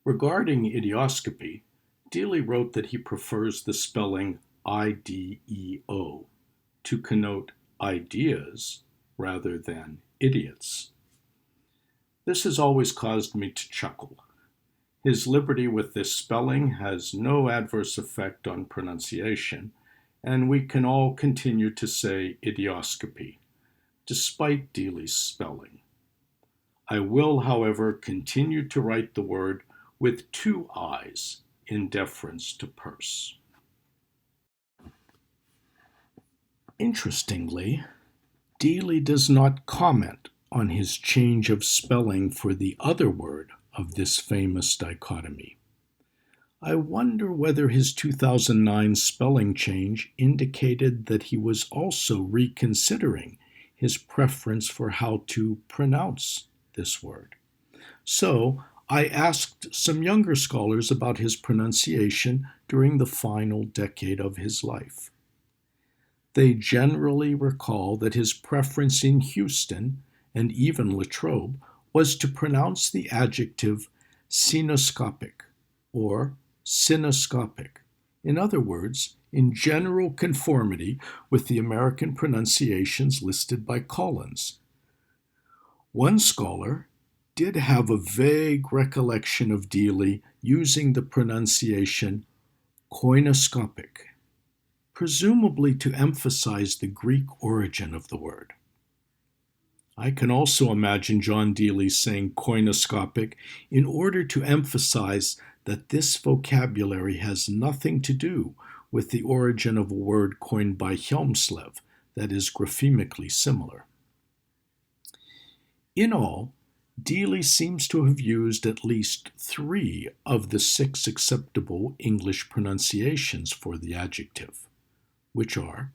Regarding idioscopy, Deely wrote that he prefers the spelling IDEO to connote ideas rather than idiots. This has always caused me to chuckle. His liberty with this spelling has no adverse effect on pronunciation, and we can all continue to say idioscopy, despite Deely's spelling. I will, however, continue to write the word with two I's in deference to Peirce. Interestingly, Deely does not comment on his change of spelling for the other word of this famous dichotomy. I wonder whether his 2009 spelling change indicated that he was also reconsidering his preference for how to pronounce this word. So I asked some younger scholars about his pronunciation during the final decade of his life. They generally recall that his preference in Houston, and even Latrobe, was to pronounce the adjective sinoscopic or sinoscopic. In other words, in general conformity with the American pronunciations listed by Collins. One scholar did have a vague recollection of Deely using the pronunciation koinoscopic, presumably to emphasize the Greek origin of the word. I can also imagine John Deely saying koinoscopic in order to emphasize that this vocabulary has nothing to do with the origin of a word coined by Hjelmslev that is graphemically similar. In all, Deely seems to have used at least 3 of the 6 acceptable English pronunciations for the adjective, which are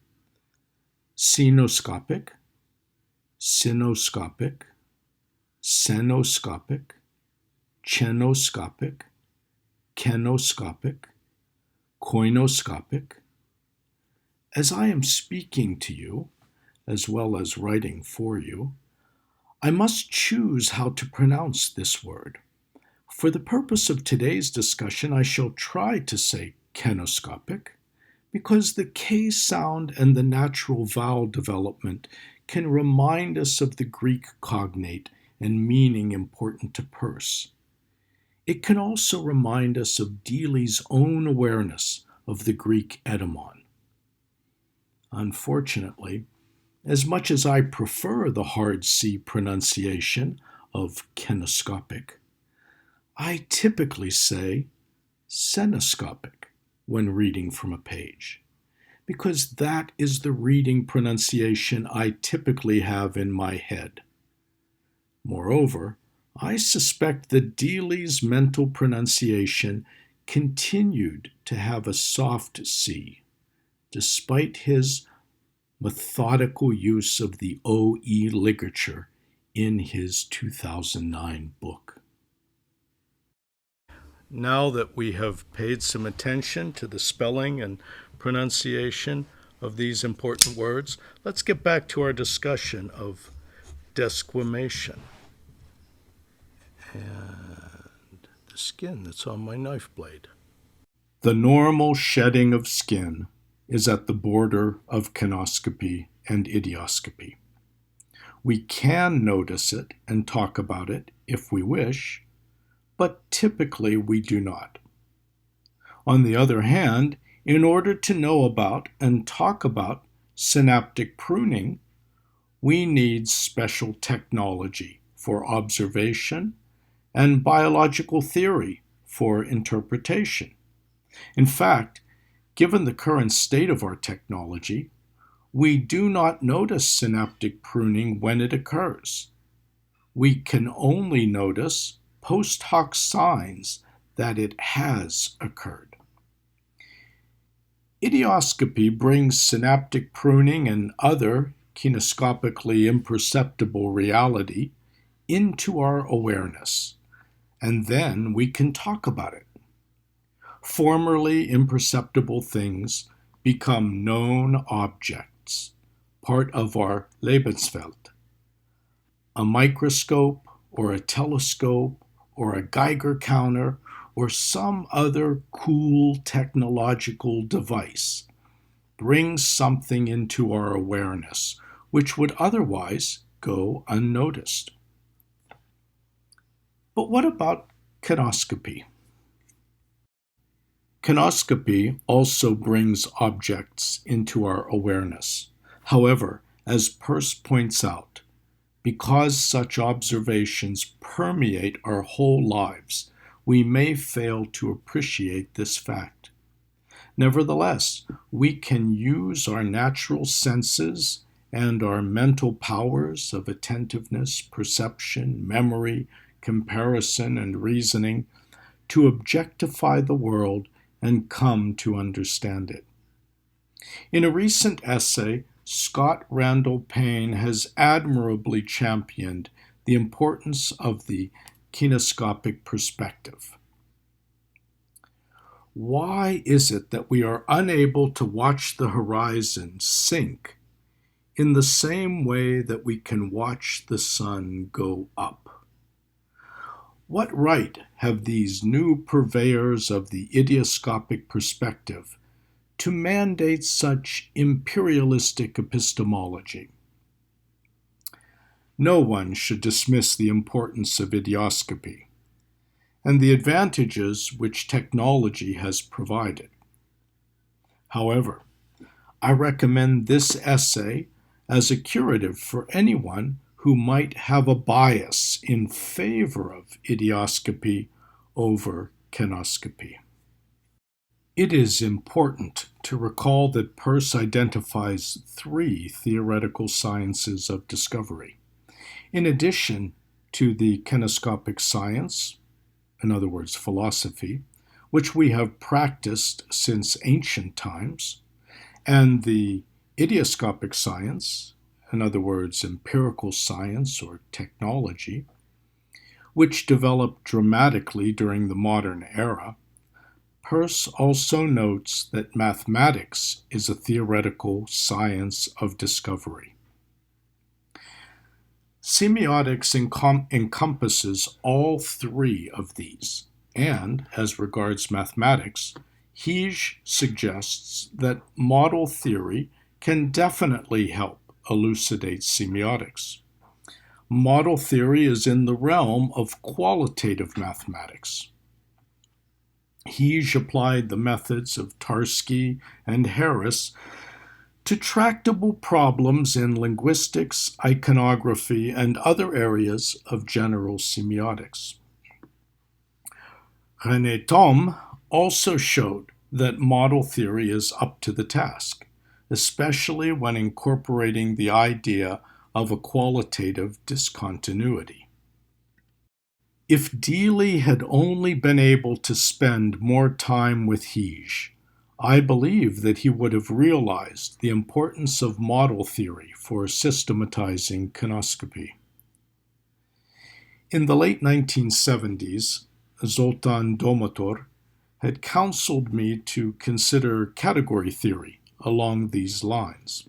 sinoscopic, sinoscopic, senoscopic, chenoscopic, kenoscopic, koinoscopic. As I am speaking to you, as well as writing for you, I must choose how to pronounce this word. For the purpose of today's discussion, I shall try to say kenoscopic, because the K sound and the natural vowel development can remind us of the Greek cognate and meaning important to Peirce. It can also remind us of Deely's own awareness of the Greek etymon. Unfortunately, as much as I prefer the hard C pronunciation of kenoscopic, I typically say senoscopic when reading from a page, because that is the reading pronunciation I typically have in my head. Moreover, I suspect that Deely's mental pronunciation continued to have a soft C, despite his methodical use of the OE ligature in his 2009 book. Now that we have paid some attention to the spelling and pronunciation of these important words, let's get back to our discussion of desquamation and the skin that's on my knife blade. The normal shedding of skin is at the border of kenoscopy and idioscopy. We can notice it and talk about it if we wish, but typically we do not. On the other hand, in order to know about and talk about synaptic pruning, we need special technology for observation and biological theory for interpretation. In fact, given the current state of our technology, we do not notice synaptic pruning when it occurs. We can only notice post hoc signs that it has occurred. Idioscopy brings synaptic pruning and other kinescopically imperceptible reality into our awareness, and then we can talk about it. Formerly imperceptible things become known objects, part of our Lebenswelt. A microscope or a telescope or a Geiger counter or some other cool technological device brings something into our awareness which would otherwise go unnoticed. But what about kenoscopy? Kenoscopy also brings objects into our awareness. However, as Peirce points out, because such observations permeate our whole lives, we may fail to appreciate this fact. Nevertheless, we can use our natural senses and our mental powers of attentiveness, perception, memory, comparison, and reasoning to objectify the world and come to understand it. In a recent essay, Scott Randall Payne has admirably championed the importance of the kinescopic perspective. Why is it that we are unable to watch the horizon sink in the same way that we can watch the sun go up? What right have these new purveyors of the idioscopic perspective to mandate such imperialistic epistemology? No one should dismiss the importance of idioscopy and the advantages which technology has provided. However, I recommend this essay as a curative for anyone who might have a bias in favor of idioscopy over kenoscopy. It is important to recall that Peirce identifies three theoretical sciences of discovery. In addition to the kenoscopic science, in other words, philosophy, which we have practiced since ancient times, and the idioscopic science, in other words, empirical science or technology, which developed dramatically during the modern era, Peirce also notes that mathematics is a theoretical science of discovery. Semiotics encompasses all three of these, and, as regards mathematics, Hiz suggests that model theory can definitely help elucidate semiotics. Model theory is in the realm of qualitative mathematics. Hiz applied the methods of Tarski and Harris to tractable problems in linguistics, iconography, and other areas of general semiotics. René Thom also showed that model theory is up to the task, especially when incorporating the idea of a qualitative discontinuity. If Deely had only been able to spend more time with Hiz, I believe that he would have realized the importance of model theory for systematizing kenoscopy. In the late 1970s, Zoltan Domotor had counseled me to consider category theory along these lines.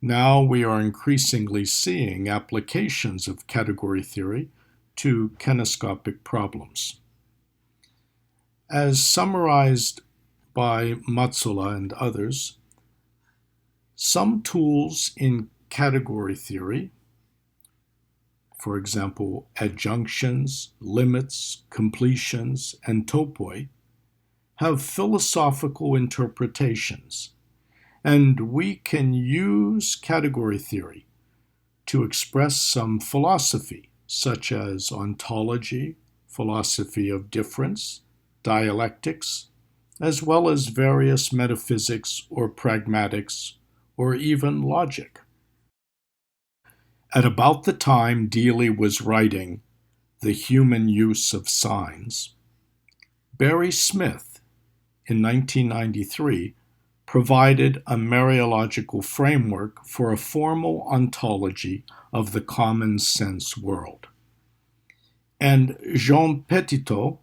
Now we are increasingly seeing applications of category theory to kenoscopic problems. As summarized by Mazzola and others, some tools in category theory, for example, adjunctions, limits, completions, and topoi, have philosophical interpretations, and we can use category theory to express some philosophy, such as ontology, philosophy of difference, dialectics, as well as various metaphysics or pragmatics, or even logic. At about the time Deely was writing The Human Use of Signs, Barry Smith, in 1993, provided a Mariological framework for a formal ontology of the common sense world. And Jean Petitot,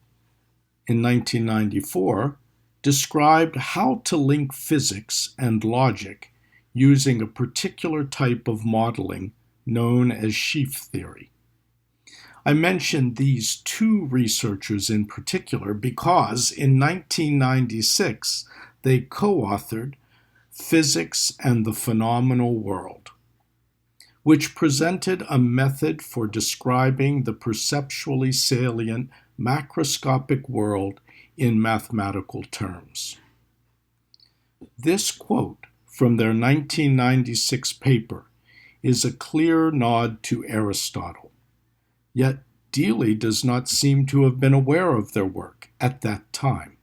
in 1994, described how to link physics and logic using a particular type of modeling known as sheaf theory. I mention these two researchers in particular because in 1996 they co-authored Physics and the Phenomenal World, which presented a method for describing the perceptually salient macroscopic world in mathematical terms. This quote from their 1996 paper is a clear nod to Aristotle, yet Deely does not seem to have been aware of their work at that time.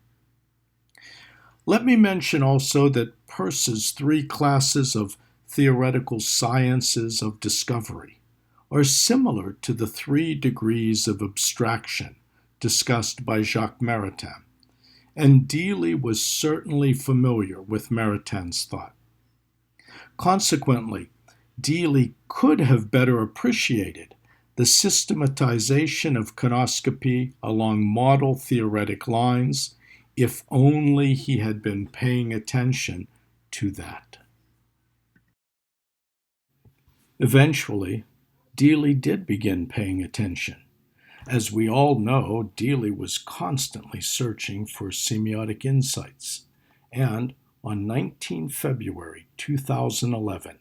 Let me mention also that Peirce's three classes of theoretical sciences of discovery are similar to the 3 degrees of abstraction discussed by Jacques Maritain, and Deely was certainly familiar with Maritain's thought. Consequently, Deely could have better appreciated the systematization of kenoscopy along model theoretic lines If only he had been paying attention to that. Eventually, Deely did begin paying attention. As we all know, Deely was constantly searching for semiotic insights, and on 19 February 2011,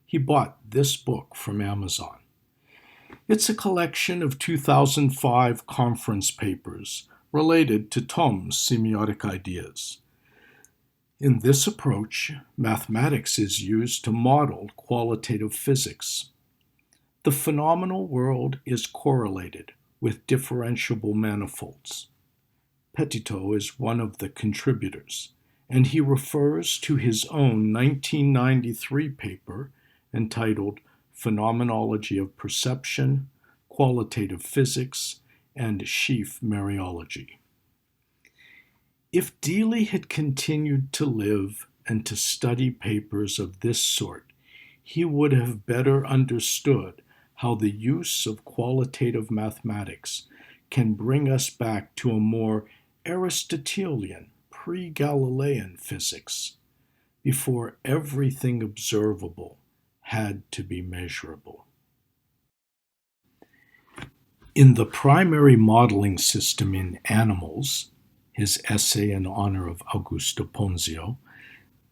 he bought this book from Amazon. It's a collection of 2005 conference papers related to Thom's semiotic ideas. In this approach, mathematics is used to model qualitative physics. The phenomenal world is correlated with differentiable manifolds. Petitot is one of the contributors, and he refers to his own 1993 paper entitled Phenomenology of Perception, Qualitative Physics, and Sheaf Mariology. If Deely had continued to live and to study papers of this sort, he would have better understood how the use of qualitative mathematics can bring us back to a more Aristotelian, pre-Galilean physics, before everything observable had to be measurable. In the primary modeling system in animals, his essay in honor of Augusto Ponzio,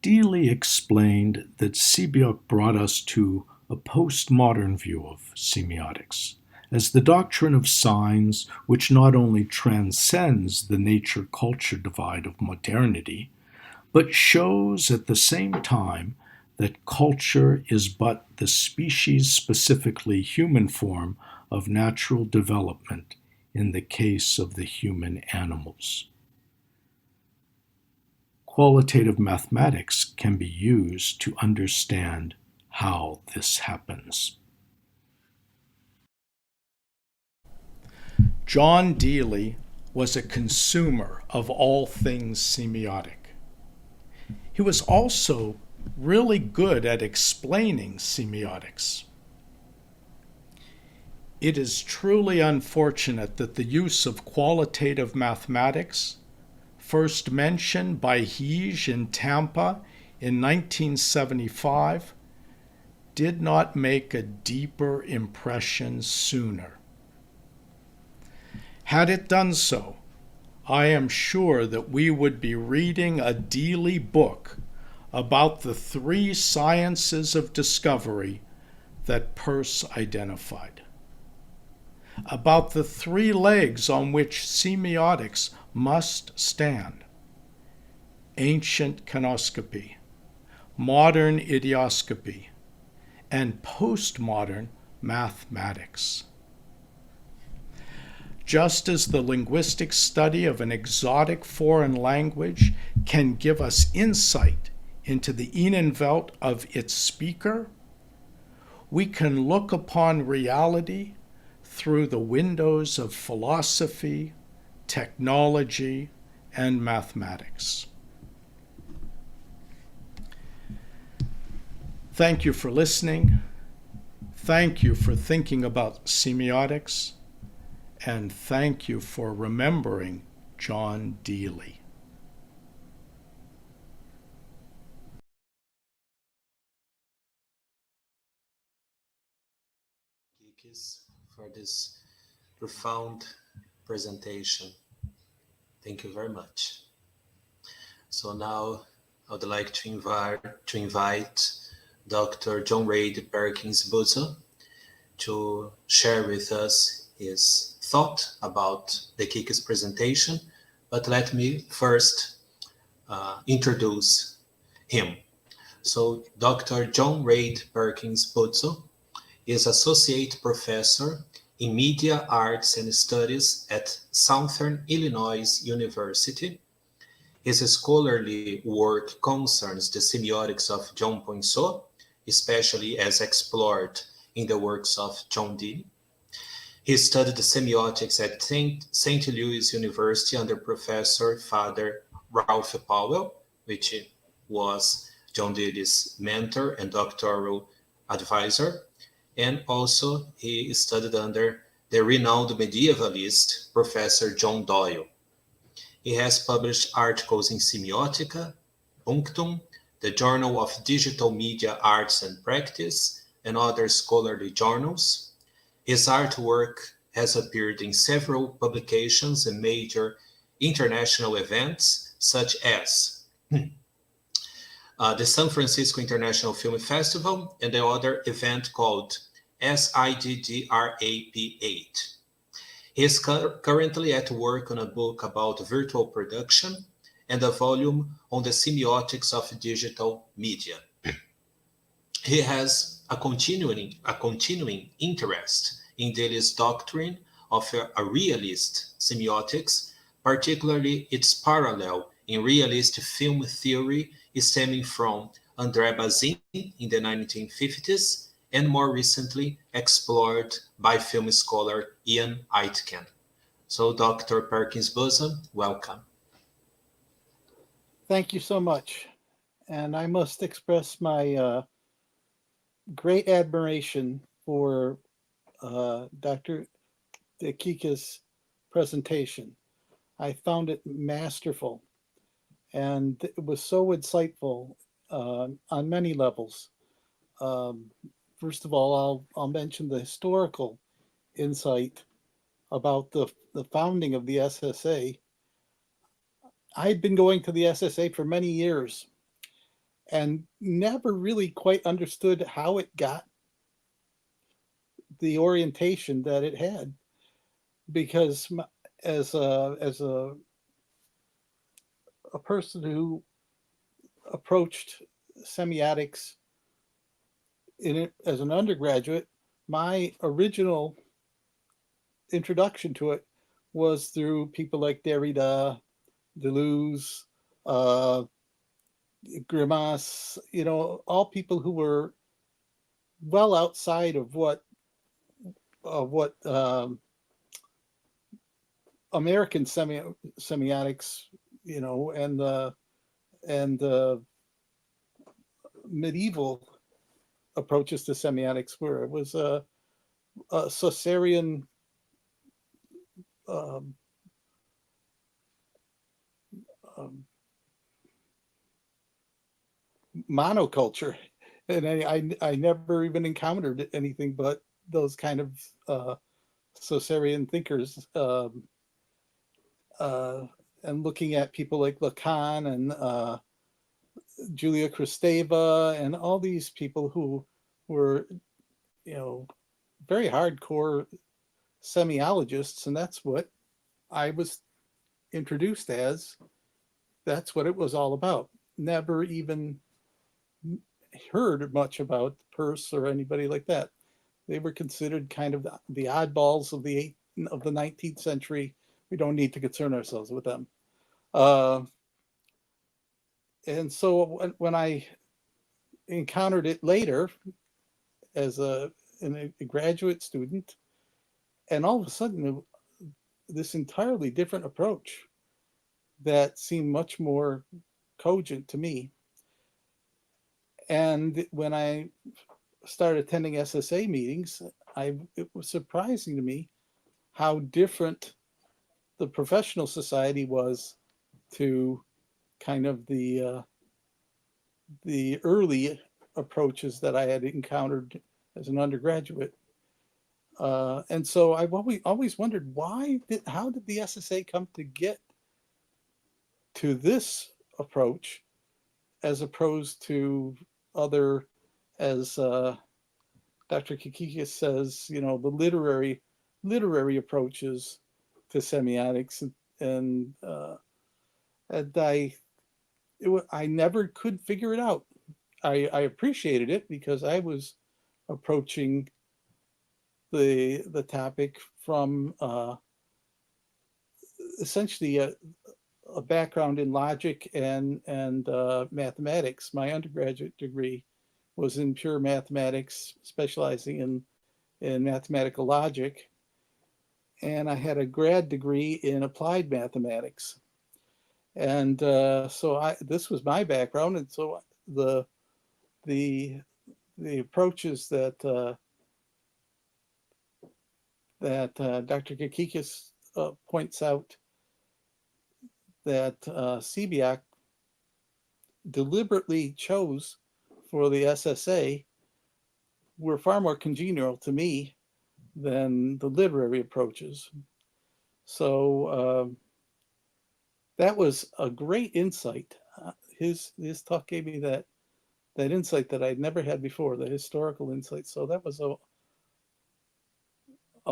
Deely explained that Semiotic brought us to a postmodern view of semiotics, as the doctrine of signs which not only transcends the nature-culture divide of modernity, but shows at the same time that culture is but the species-specifically human form of natural development in the case of the human animals. Qualitative mathematics can be used to understand how this happens. John Deely was a consumer of all things semiotic. He was also really good at explaining semiotics. It is truly unfortunate that the use of qualitative mathematics, first mentioned by Hiz in Tampa in 1975, did not make a deeper impression sooner. Had it done so, I am sure that we would be reading a Deely book about the three sciences of discovery that Peirce identified, about the three legs on which semiotics must stand: ancient kenoskopy, modern idioscopy, and postmodern mathematics. Just as the linguistic study of an exotic foreign language can give us insight into the Innenwelt of its speaker, we can look upon reality through the windows of philosophy, technology, and mathematics. Thank you for listening. Thank you for thinking about semiotics. And thank you for remembering John Deely. DeChicchis, for this profound presentation. Thank you very much. So now I would like to invite Dr. John Reid Perkins-Buzo to share with us his thought about DeChicchis presentation, but let me first introduce him. So Dr. John Reid Perkins-Buzo is Associate Professor in Media Arts and Studies at Southern Illinois University. His scholarly work concerns the semiotics of John Ponzio, especially as explored in the works of John Deely. He studied semiotics at St. Louis University under Professor Father Ralph Powell, which was John Deely's mentor and doctoral advisor. And also he studied under the renowned medievalist Professor John Doyle. He has published articles in Semiotica, Punctum, the Journal of Digital Media Arts and Practice, and other scholarly journals. His artwork has appeared in several publications and major international events, such as the San Francisco International Film Festival and the other event called SIDDRAP8. He is currently at work on a book about virtual production and a volume on the semiotics of digital media. He has a continuing interest in Deely's doctrine of a realist semiotics, particularly its parallel in realist film theory stemming from André Bazin in the 1950s and more recently explored by film scholar Ian Aitken. So, Dr. Perkins-Buzo, welcome. Thank you so much. And I must express my great admiration for Dr. DeChicchis' presentation. I found it masterful, and it was so insightful on many levels. First of all, I'll mention the historical insight about the founding of the SSA. I'd been going to the SSA for many years and never really quite understood how it got the orientation that it had, because as a person who approached semiotics as an undergraduate, my original introduction to it was through people like Derrida, Deleuze, Grimas, all people who were well outside of what American semiotics, and the medieval approaches to semiotics were. It was a Saussurian monoculture, and I never even encountered anything but those kind of Saussurian thinkers, and looking at people like Lacan and Julia Kristeva and all these people who were, very hardcore semiologists, and that's what I was introduced as. That's what it was all about. Never even heard much about Peirce or anybody like that. They were considered kind of the oddballs of the 19th century. We don't need to concern ourselves with them. And so when I encountered it later as a graduate student, and all of a sudden this entirely different approach that seemed much more cogent to me. And when I started attending SSA meetings, it was surprising to me how different the professional society was to kind of the early approaches that I had encountered as an undergraduate. And so I've always wondered how did the SSA come to get to this approach as opposed to other, as Dr. DeChicchis says, the literary approaches to semiotics, and I never could figure it out. I appreciated it because I was approaching the topic from essentially a background in logic and mathematics. My undergraduate degree was in pure mathematics, specializing in mathematical logic, and I had a grad degree in applied mathematics. And so this was my background, and so the approaches that Dr. DeChicchis points out, that Sebiak deliberately chose for the SSA were far more congenial to me than the literary approaches. So that was a great insight. His talk gave me that insight that I'd never had before, the historical insight. So that was a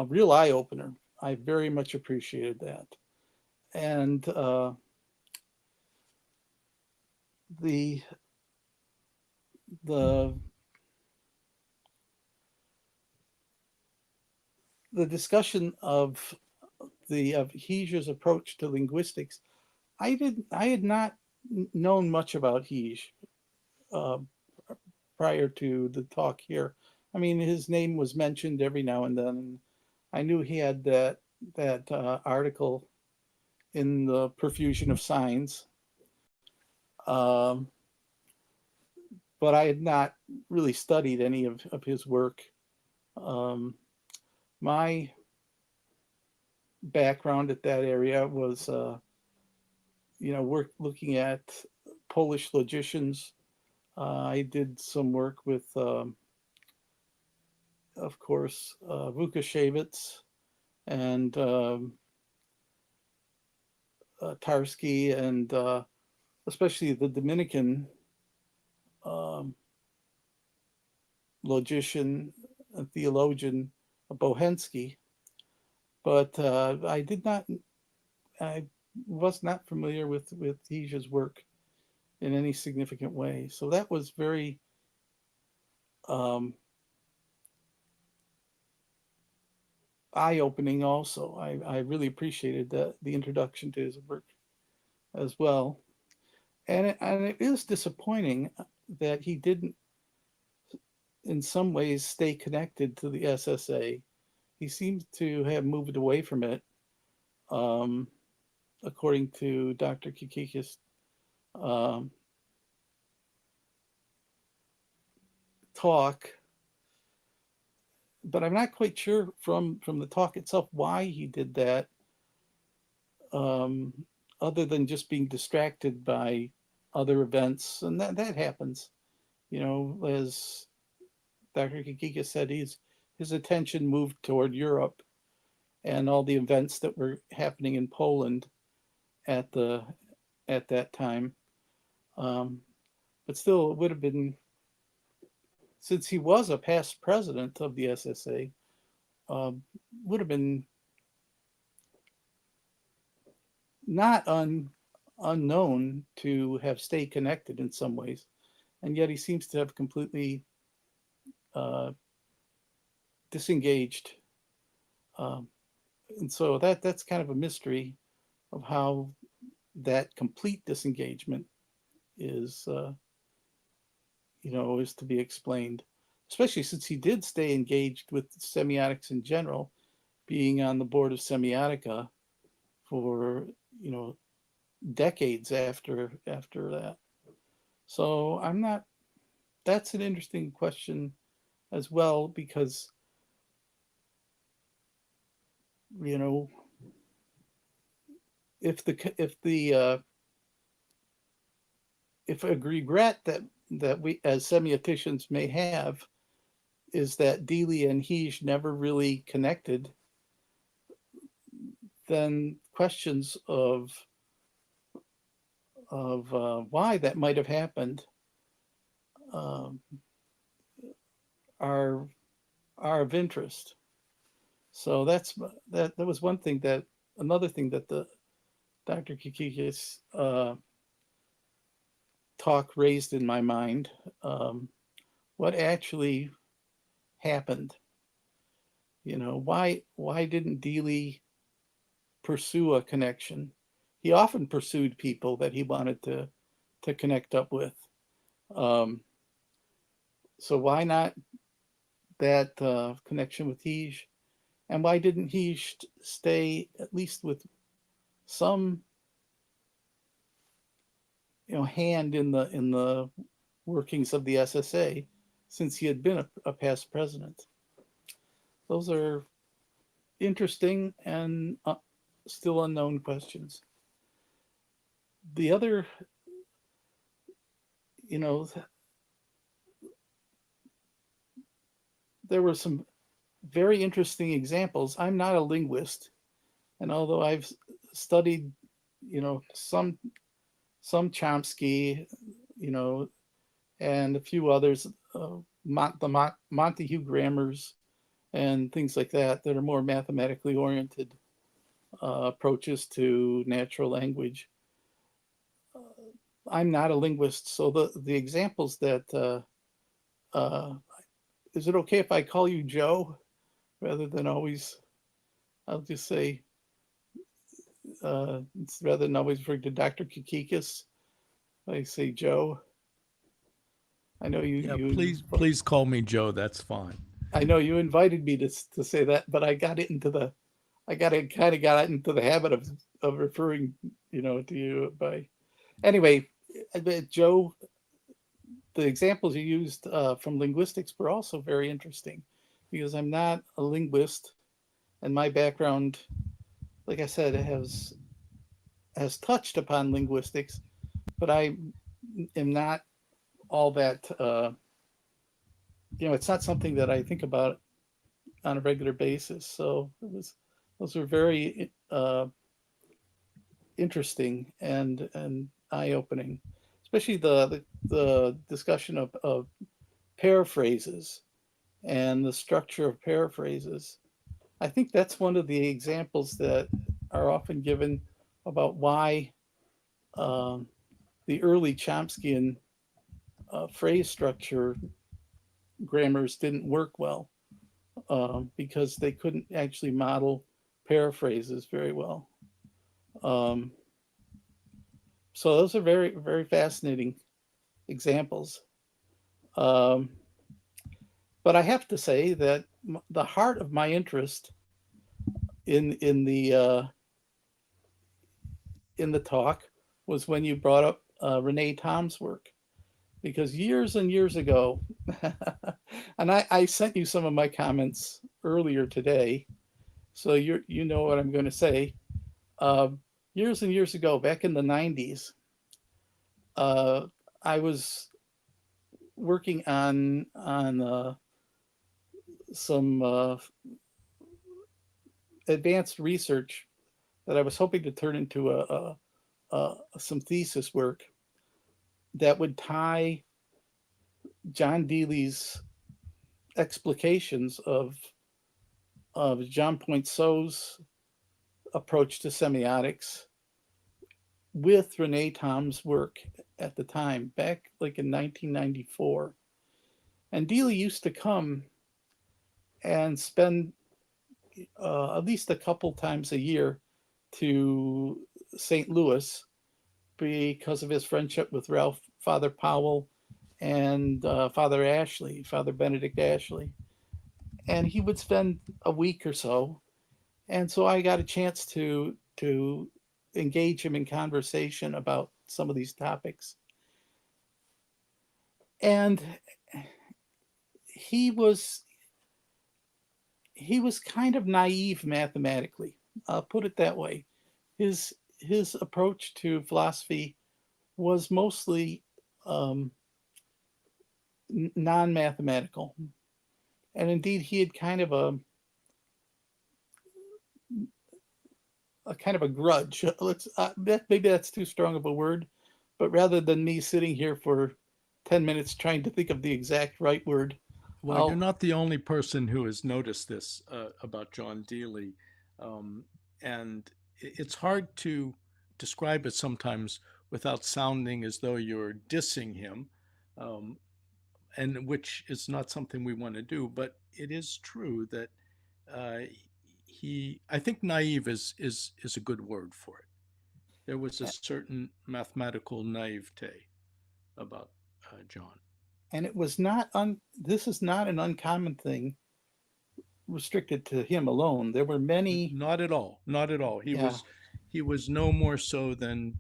real eye opener. I very much appreciated that. And the discussion of Hij's approach to linguistics, I had not known much about Hij uh, prior to the talk here. I mean, his name was mentioned every now and then. I knew he had that article in the Profusion of Signs, um, but I had not really studied any of his work. My background at that area was, work looking at Polish logicians. I did some work with, of course, Vukoszewicz and Tarski, and especially the Dominican um, logician and theologian Bohensky. But I was not familiar with Hij's work in any significant way. So that was very eye-opening also. I really appreciated the introduction to his work as well. And it is disappointing that he didn't, in some ways, stay connected to the SSA. He seems to have moved away from it, according to Dr. DeChicchis' talk. But I'm not quite sure from the talk itself why he did that, other than just being distracted by other events. And that happens. As Dr. DeChicchis said, his attention moved toward Europe and all the events that were happening in Poland at that time. But still, it would have been, since he was a past president of the SSA, would have been not unknown to have stayed connected in some ways. And yet he seems to have completely disengaged. And so that's kind of a mystery of how that complete disengagement is to be explained, especially since he did stay engaged with semiotics in general, being on the board of Semiotica for decades after that. So that's an interesting question as well, because if a regret that we as semioticians may have is that Deely and Hij never really connected, then questions of why that might have happened are of interest. So that was one thing. Another thing that the Dr. DeChicchis talk raised in my mind, what actually happened. Why didn't Deely pursue a connection? He often pursued people that he wanted to connect up with. So why not that connection with Hij? And why didn't Hij stay at least with some hand in the workings of the SSA, since he had been a past president? Those are interesting and still unknown questions. The other, you know, there were some very interesting examples. I'm not a linguist, and although I've studied, some Chomsky, you know, and a few others, Montague grammars and things like that are more mathematically oriented approaches to natural language. I'm not a linguist, so the examples that uh, is it okay if I call you Joe rather than always? I'll just say rather than always refer to Dr. DeChicchis, I say Joe. I know Yeah, please call me Joe. That's fine. I know you invited me to say that, but I got into the habit of referring, to you by. Anyway, Joe, the examples you used from linguistics were also very interesting, because I'm not a linguist, and my background, like I said, has touched upon linguistics, but I am not all that. It's not something that I think about on a regular basis. So those were very interesting and eye opening, especially the discussion of paraphrases and the structure of paraphrases. I think that's one of the examples that are often given about why um, the early Chomskyan phrase structure grammars didn't work well, because they couldn't actually model paraphrases very well. Um, so those are very, very fascinating examples. Um, but I have to say that the heart of my interest in in the talk was when you brought up Renee Tom's work, because years and years ago, and I sent you some of my comments earlier today, so you know what I'm going to say. Uh, Years and years ago, back in the 90s, uh, I was working on some advanced research that I was hoping to turn into some thesis work that would tie John Deely's explications of Jean Poinceau's approach to semiotics with Renee Tom's work at the time, back like in 1994. And Deely used to come and spend at least a couple times a year to St. Louis because of his friendship with Ralph Father Powell and Father Benedict Ashley. And he would spend a week or so. And so I got a chance to engage him in conversation about some of these topics. And he was he was kind of naive mathematically. I'll put it that way. His approach to philosophy was mostly um, non-mathematical, and indeed he had a kind of a grudge. Maybe that's too strong of a word, but rather than me sitting here for 10 minutes trying to think of the exact right word, Well, you're not the only person who has noticed this about John Deely. Um, and it's hard to describe it sometimes without sounding as though you're dissing him, um, and which is not something we want to do. But it is true that uh, I think naive is a good word for it. There was a certain mathematical naivete about John. and it was not this is not an uncommon thing restricted to him alone. There were many. Not at all. Not at all. Yeah, He was no more so than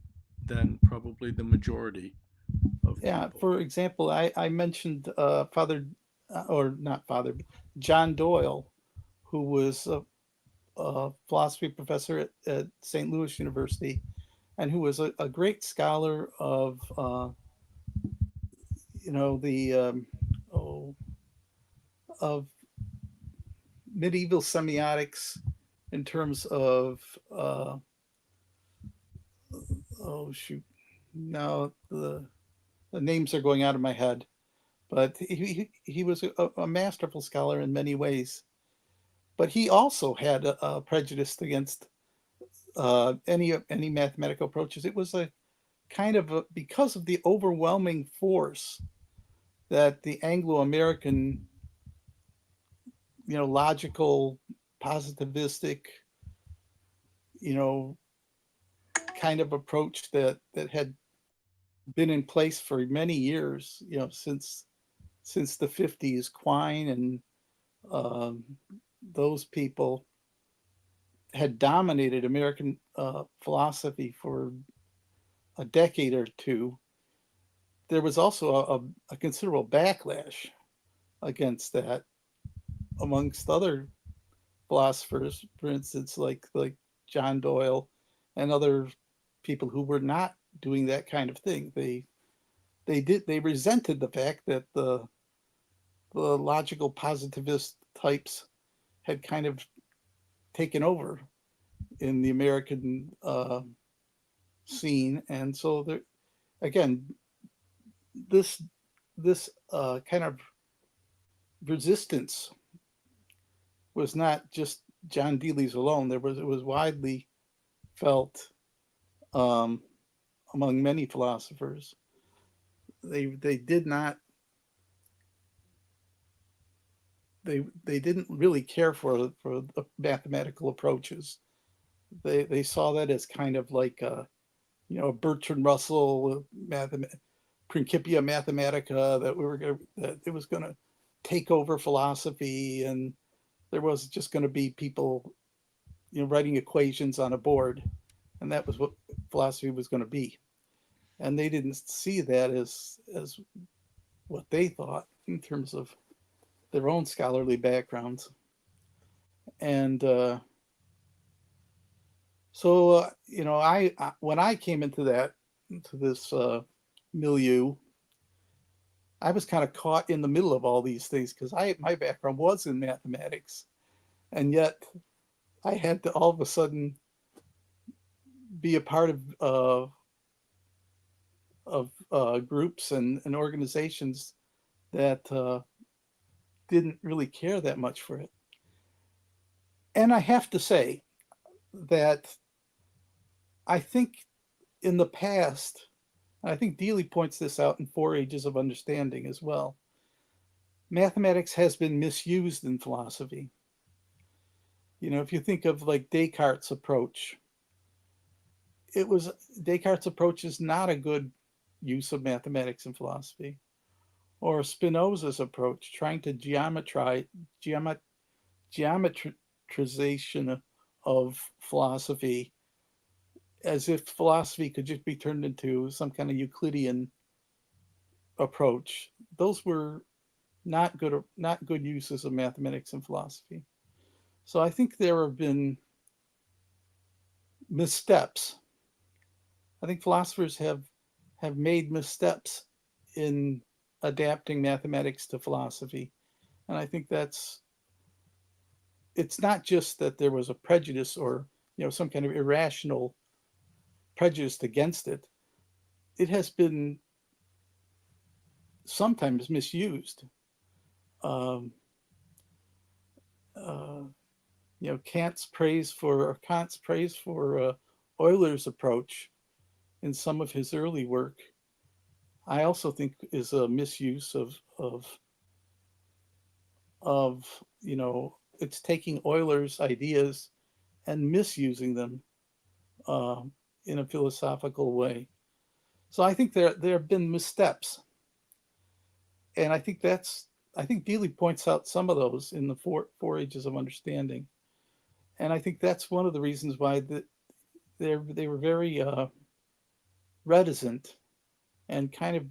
probably the majority of yeah. people. For example, I mentioned Father, or not Father, John Doyle, who was a philosophy professor at St. Louis University, and who was a great scholar of, the of medieval semiotics in terms of, oh shoot, now the names are going out of my head, but he was a masterful scholar in many ways. But he also had a prejudice against any mathematical approaches. It was a kind of because of the overwhelming force that the Anglo-American, logical, positivistic, you know, kind of approach that had been in place for many years, since the 50s, Quine and um, those people had dominated American philosophy for a decade or two. There was also a considerable backlash against that amongst other philosophers, for instance, like John Doyle and other people who were not doing that kind of thing. They resented the fact that the logical positivist types had kind of taken over in the American scene, and so there again, this kind of resistance was not just John Deely's alone. It was widely felt um, among many philosophers. They did not they didn't really care for the mathematical approaches. They saw that as kind of like Bertrand Russell Principia Mathematica, that it was going to take over philosophy, and there was just going to be people writing equations on a board, and that was what philosophy was going to be. And they didn't see that as what they thought in terms of their own scholarly backgrounds. And I when I came into this milieu, I was kind of caught in the middle of all these things because my background was in mathematics, and yet I had to all of a sudden be a part of groups and organizations that didn't really care that much for it. And I have to say that I think in the past, and I think Deely points this out in Four Ages of Understanding as well, mathematics has been misused in philosophy. If you think of like Descartes' approach, Descartes' approach is not a good use of mathematics in philosophy. Or Spinoza's approach, trying to geometrization of philosophy, as if philosophy could just be turned into some kind of Euclidean approach. Those were not good uses of mathematics and philosophy. So I think there have been missteps. I think philosophers have made missteps in adapting mathematics to philosophy. And I think it's not just that there was a prejudice or some kind of irrational prejudice against it. It has been sometimes misused. Kant's praise for Euler's approach in some of his early work, I also think is a misuse of it's taking Euler's ideas and misusing them in a philosophical way. So I think there have been missteps, and I think Deely points out some of those in the four Ages of Understanding, and I think that's one of the reasons why they were very reticent and kind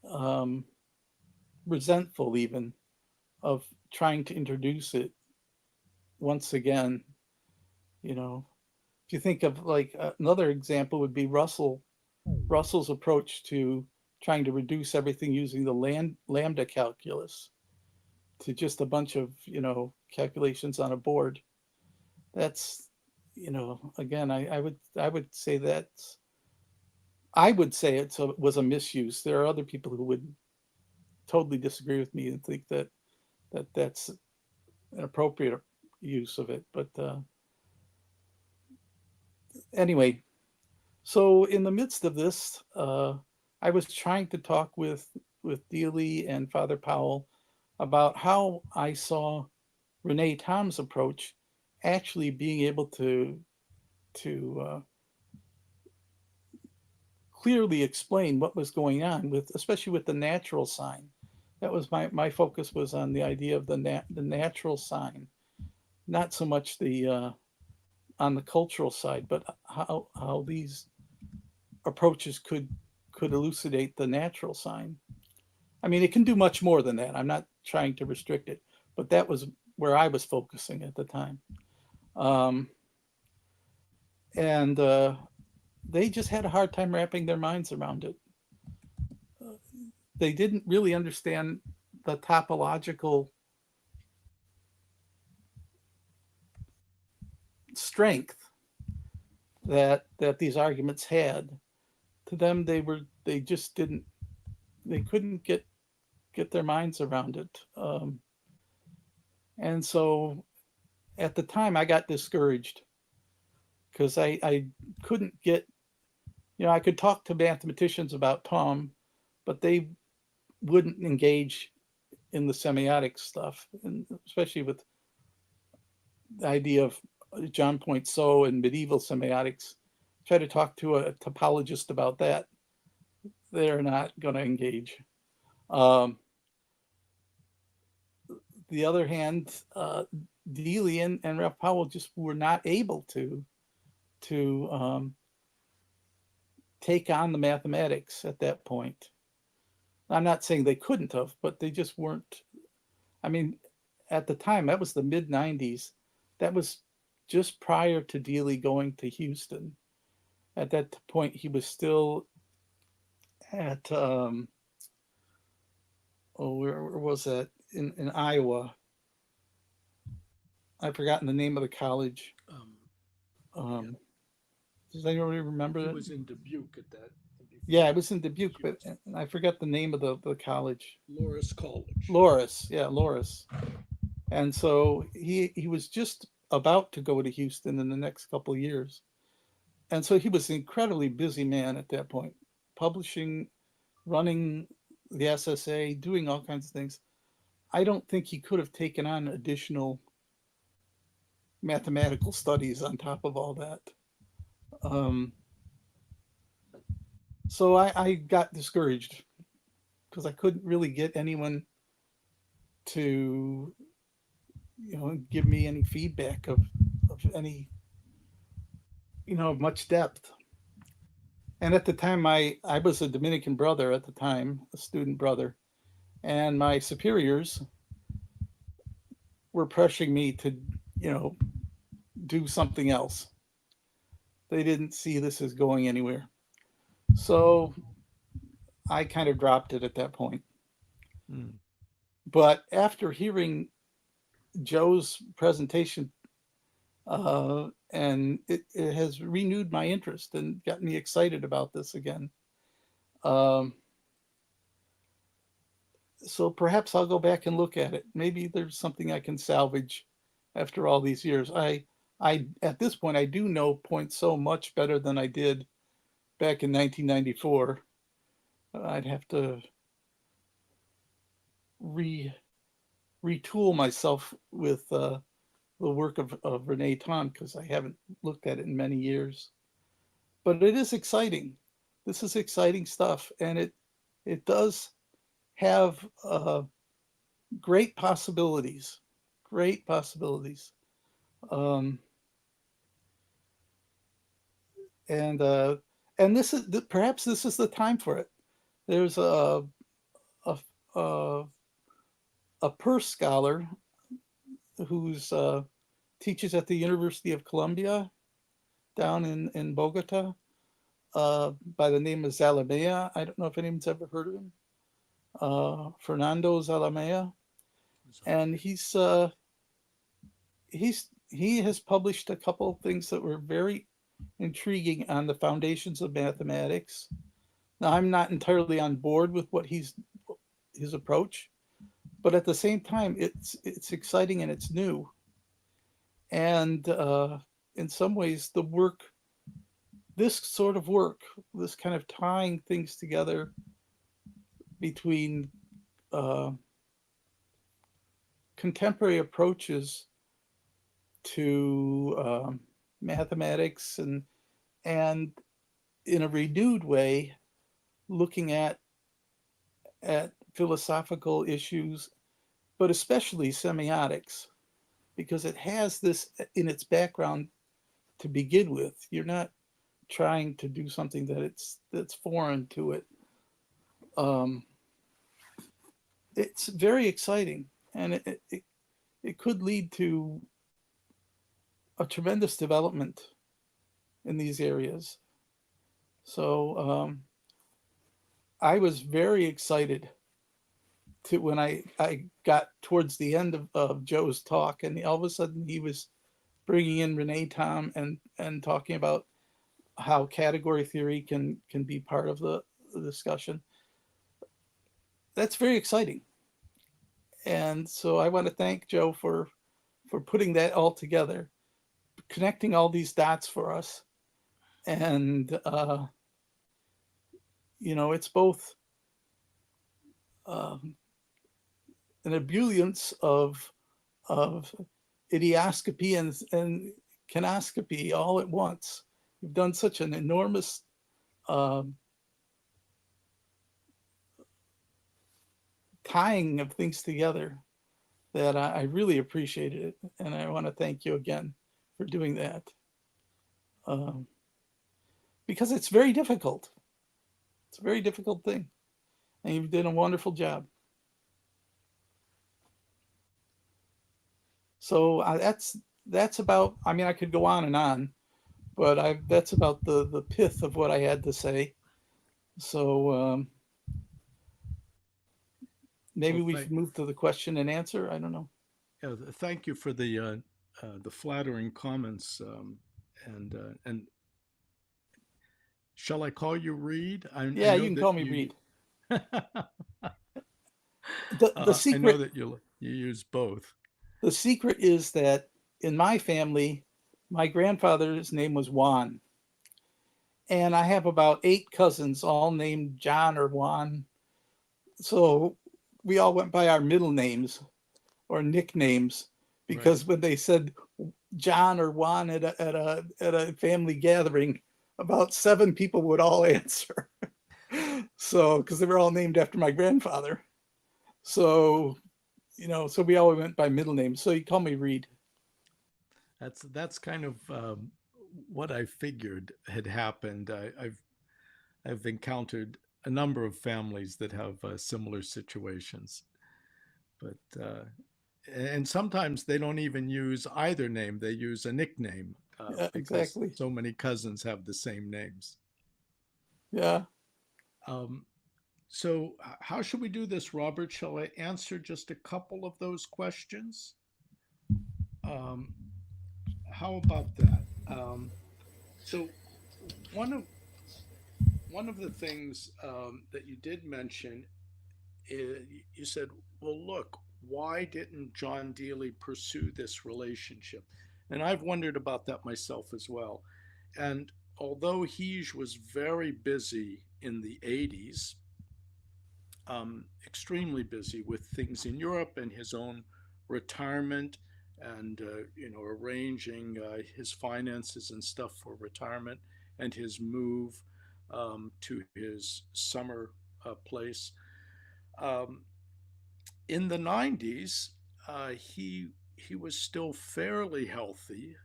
of resentful even of trying to introduce it once again. If if you think of like another example would be Russell's approach to trying to reduce everything using the lambda calculus to just a bunch of calculations on a board. That's again, I would say it was a misuse. There are other people who would totally disagree with me and think that's an appropriate use of it. But anyway, so in the midst of this, I was trying to talk with Deely and Father Powell about how I saw Renee Tom's approach actually being able to clearly explain what was going on especially with the natural sign. That was my focus was on the idea of the natural sign, not so much the on the cultural side, but how these approaches could elucidate the natural sign. I mean, it can do much more than that. I'm not trying to restrict it, but that was where I was focusing at the time. And they just had a hard time wrapping their minds around it. They didn't really understand the topological strength that these arguments had. To them, they just didn't, they couldn't get their minds around it. And so at the time I got discouraged because I couldn't get, I could talk to mathematicians about Tom, but they wouldn't engage in the semiotic stuff, and especially with the idea of John Poinsot and medieval semiotics. Try to talk to a topologist about that, they're not going to engage. The other hand, Deely and Ralph Powell just were not able to take on the mathematics at that point. I'm not saying they couldn't have, but they just weren't. I mean, at the time, that was the mid 90s. That was just prior to Deely going to Houston. At that point, he was still at, where was that? In Iowa. I've forgotten the name of the college. Yeah. Does anybody remember He that? was in Dubuque at that. Yeah, it was in Dubuque, but I forgot the name of the college. Loris College. Loris. And so he was just about to go to Houston in the next couple of years. And so he was an incredibly busy man at that point, publishing, running the SSA, doing all kinds of things. I don't think he could have taken on additional mathematical studies on top of all that. So I got discouraged because I couldn't really get anyone to, give me any feedback of any, much depth. And at the time, I was a Dominican brother at the time, a student brother, and my superiors were pressuring me to, do something else. They didn't see this as going anywhere. So I kind of dropped it at that point. Mm. But after hearing Joe's presentation, and it has renewed my interest and got me excited about this again. So perhaps I'll go back and look at it. Maybe there's something I can salvage after all these years. I at this point I do know Poinsot much better than I did back in 1994. I'd have to retool myself with the work of Renee Tom because I haven't looked at it in many years. But it is exciting. This is exciting stuff, and it does have great possibilities. Great possibilities. And this is perhaps this is the time for it. There's a Peirce scholar who's teaches at the University of Columbia, down in Bogota by the name of Zalamea. I don't know if anyone's ever heard of him. Fernando Zalamea, and he has published a couple of things that were very intriguing on the foundations of mathematics. Now, I'm not entirely on board with what his approach, but at the same time, it's exciting and it's new. And in some ways, this sort of work, this kind of tying things together between uh, contemporary approaches to mathematics and in a renewed way, looking at philosophical issues, but especially semiotics, because it has this in its background to begin with. You're not trying to do something that's foreign to it. Um, it's very exciting, and it could lead to a tremendous development in these areas. So I was very excited to when I got towards the end of Joe's talk, and all of a sudden he was bringing in Renee Tom and talking about how category theory can be part of the discussion. That's very exciting, and so I want to thank Joe for putting that all together, connecting all these dots for us, and it's both um, an ebullience of idioscopy and kinoscopy all at once. You've done such an enormous um, tying of things together that I really appreciated it, and I want to thank you again for doing that, um, because it's very difficult. It's a very difficult thing, and you've done a wonderful job. So that's about. I mean, I could go on and on, but that's about the pith of what I had to say. So maybe Well, we should move to the question and answer. I don't know. yeah, thank you for the flattering comments. And shall I call you Reid? I Yeah, know you can that call me you. Reid. The I know secret that you use both. the secret is that in my family, my grandfather's name was Juan, and I have about 8 cousins, all named John or Juan. So we all went by our middle names or nicknames, Right. because when they said John or Juan at a family gathering, about 7 people would all answer. So because they were all named after my grandfather. So so we all went by middle names. So you call me Reid. That's kind of what I figured had happened. I've encountered a number of families that have similar situations, but and sometimes they don't even use either name; they use a nickname Yeah, because exactly. so many cousins have the same names. Yeah. Um, so, how should we do this, Robert? Shall I answer just a couple of those questions? Um, how about that? So, one of one of the things that you did mention is you said, "Well, look, why didn't John Deely pursue this relationship?" And I've wondered about that myself as well. And although Hiz was very busy in the 80s, extremely busy with things in Europe and his own retirement and arranging his finances and stuff for retirement and his move to his summer place. Um, in the 90s, he was still fairly healthy.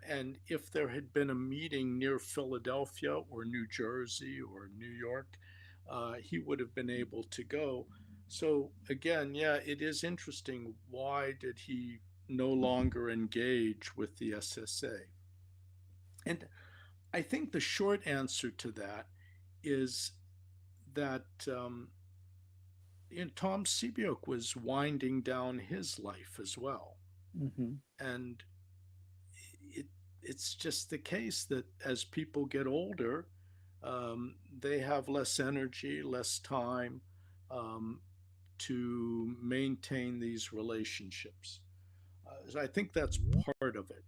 And if there had been a meeting near Philadelphia or New Jersey or New York, he would have been able to go. So again, yeah, it is interesting. Why did he no longer engage with the SSA? And I think the short answer to that is that Tom Sebeok was winding down his life as well. Hmm. And it, it's just the case that as people get older, they have less energy, less time um, to maintain these relationships. So I think that's part of it.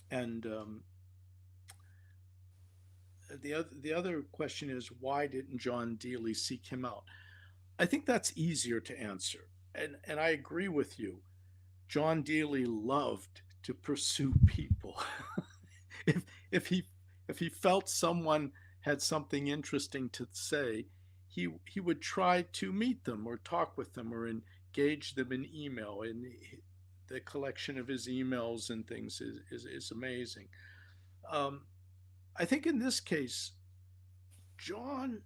And the other question is, why didn't John Deely seek him out? I think that's easier to answer, and I agree with you. John Deely loved to pursue people. if if he if he felt someone had something interesting to say, he would try to meet them or talk with them or engage them in email. And the collection of his emails and things is amazing. Um, I think in this case, John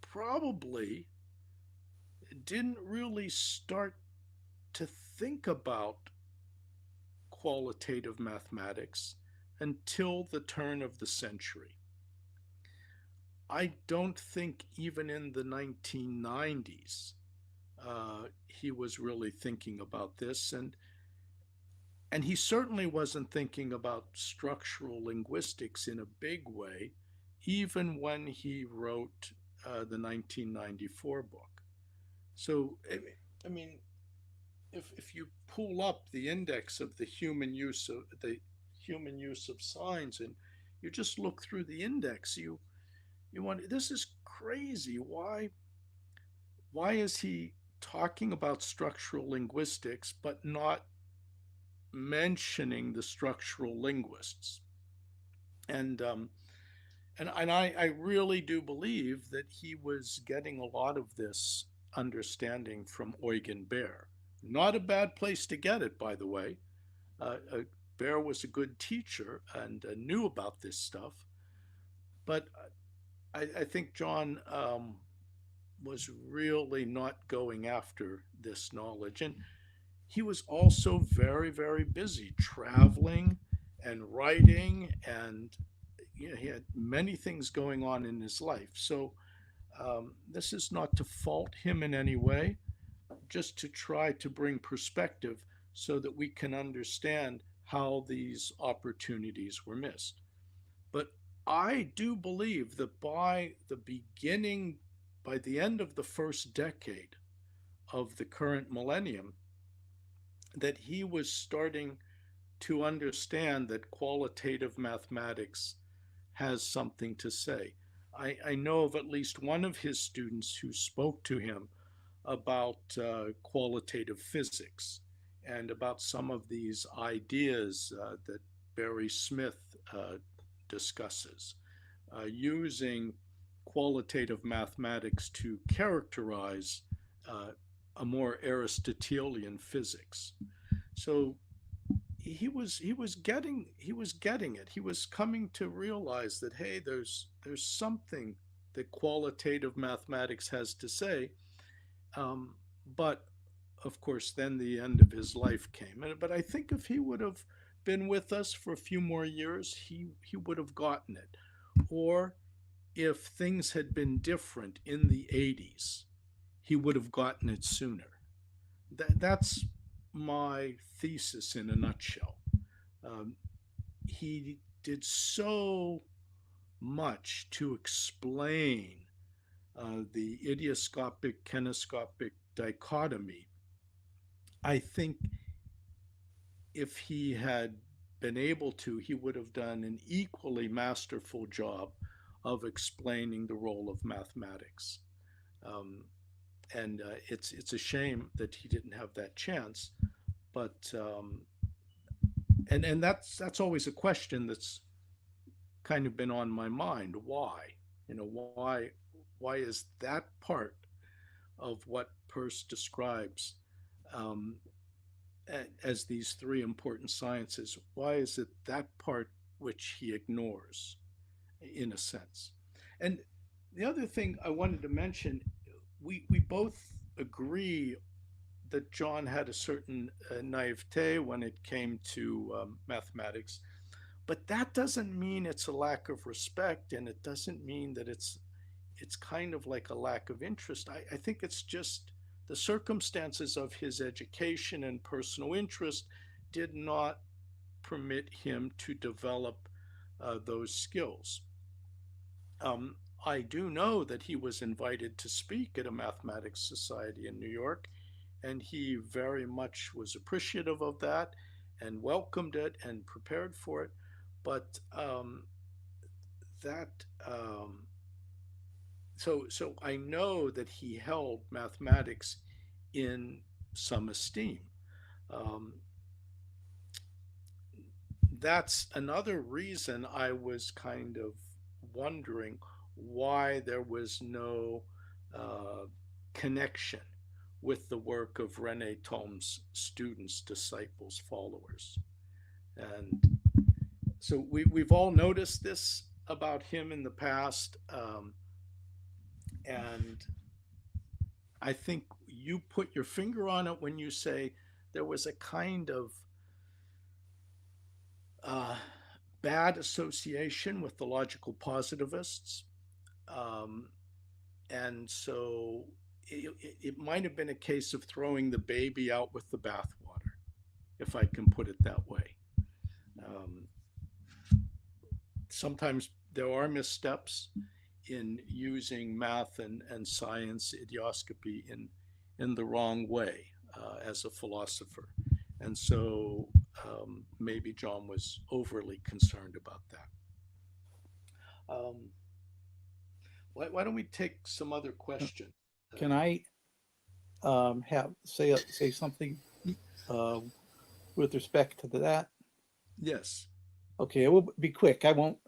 probably didn't really start to think about qualitative mathematics until the turn of the century. I don't think even in the 1990s he was really thinking about this, and he certainly wasn't thinking about structural linguistics in a big way, even when he wrote the 1994 book. So, I mean, if you pull up the index of the human use of signs, and you just look through the index, you want, this is crazy. Why is he talking about structural linguistics but not mentioning the structural linguists? And I really do believe that he was getting a lot of this understanding from Eugen Baer. Not a bad place to get it, by the way. Baer was a good teacher and knew about this stuff, but I think John was really not going after this knowledge. And he was also very, very busy traveling and writing, and he had many things going on in his life. So this is not to fault him in any way, just to try to bring perspective so that we can understand how these opportunities were missed. But I do believe that by the end of the first decade of the current millennium, that he was starting to understand that qualitative mathematics has something to say. I know of at least one of his students who spoke to him about qualitative physics and about some of these ideas that Barry Smith discusses, using qualitative mathematics to characterize uh, a more Aristotelian physics. So he was getting it. He was coming to realize that, hey, there's something that qualitative mathematics has to say. But of course, then the end of his life came. But I think if he would have been with us for a few more years, he would have gotten it. Or if things had been different in the 80s, he would have gotten it sooner. That's my thesis in a nutshell. Um, he did so much to explain the idioscopic kinescopic dichotomy. I think if he had been able to, he would have done an equally masterful job of explaining the role of mathematics. Um, and it's a shame that he didn't have that chance. But and that's always a question that's kind of been on my mind. Why? Why is that part of what Peirce describes um, as these three important sciences? Why is it that part which he ignores, in a sense? And the other thing I wanted to mention, we both agree that John had a certain naivete when it came to mathematics, But that doesn't mean it's a lack of respect, and it doesn't mean that it's kind of like a lack of interest. I think it's just the circumstances of his education and personal interest did not permit him to develop those skills. I do know that he was invited to speak at a mathematics society in New York, and he very much was appreciative of that and welcomed it and prepared for it. But that so I know that he held mathematics in some esteem. Um, that's another reason I was kind of wondering why there was no uh, connection with the work of Rene Thom's students, disciples, followers. And so we've all noticed this about him in the past. And I think you put your finger on it when you say there was a kind of uh, bad association with the logical positivists. Um, and so it might have been a case of throwing the baby out with the bathwater, if I can put it that way. Um, Sometimes there are missteps in using math and science idioscopy in the wrong way as a philosopher. And so maybe John was overly concerned about that. Why don't we take some other questions? Can I have say something uh, with respect to that? Yes. Okay, it will be quick. I won't.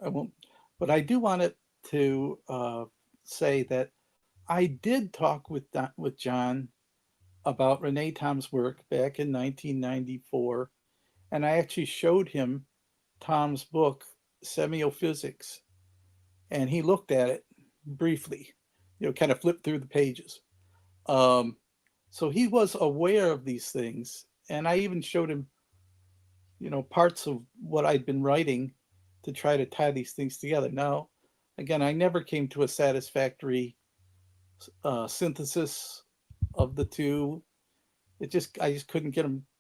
But I do want it to say that I did talk with John about Rene Thom's work back in 1994, and I actually showed him Thom's book Semiophysics, and he looked at it briefly, kind of flipped through the pages. Um, so he was aware of these things, and I even showed him, parts of what I'd been writing to try to tie these things together. Now, again, I never came to a satisfactory synthesis of the two. I just couldn't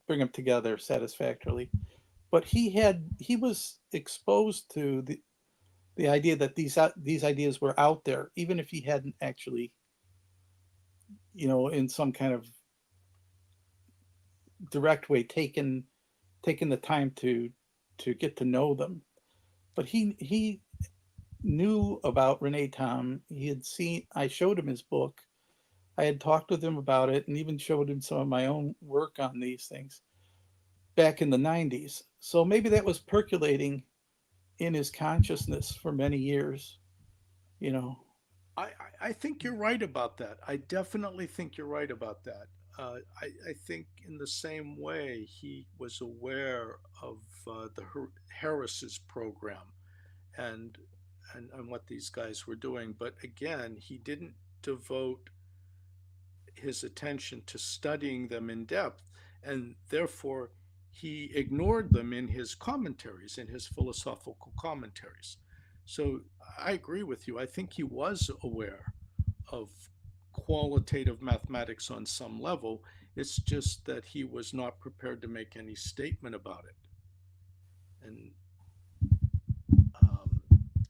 bring them together satisfactorily. But he was exposed to the idea that these ideas were out there, even if he hadn't actually, in some kind of direct way taken the time to get to know them. But he knew about Rene Thom. I showed him his book. I had talked with him about it and even showed him some of my own work on these things back in the 90s. So maybe that was percolating in his consciousness for many years, you know. I think you're right about that. I definitely think you're right about that. I think in the same way he was aware of the Harris's program and, and what these guys were doing, but again, he didn't devote his attention to studying them in depth, and therefore he ignored them in his commentaries, in his philosophical commentaries. So I agree with you. I think he was aware of qualitative mathematics on some level. It's just that he was not prepared to make any statement about it. And um,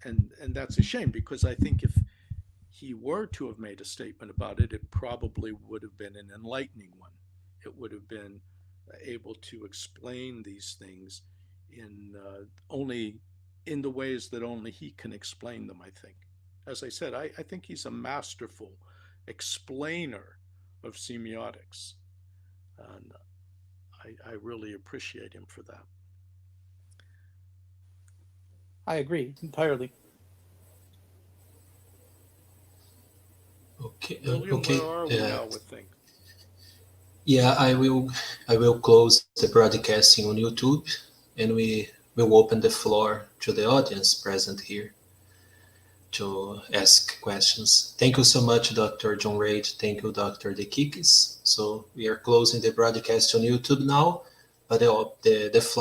and that's a shame, because I think if he were to have made a statement about it, it probably would have been an enlightening one. It would have been able to explain these things in only in the ways that only he can explain them, I think. As I said, I think he's a masterful explainer of semiotics. And I really appreciate him for that. I agree entirely. Okay. William, Okay. where are we now with things? Yeah, I will close the broadcasting on YouTube, and we will open the floor to the audience present here to ask questions. Thank you so much, Dr. John Reid. Thank you, Dr. DeChicchis. So we are closing the broadcast on YouTube now, but the floor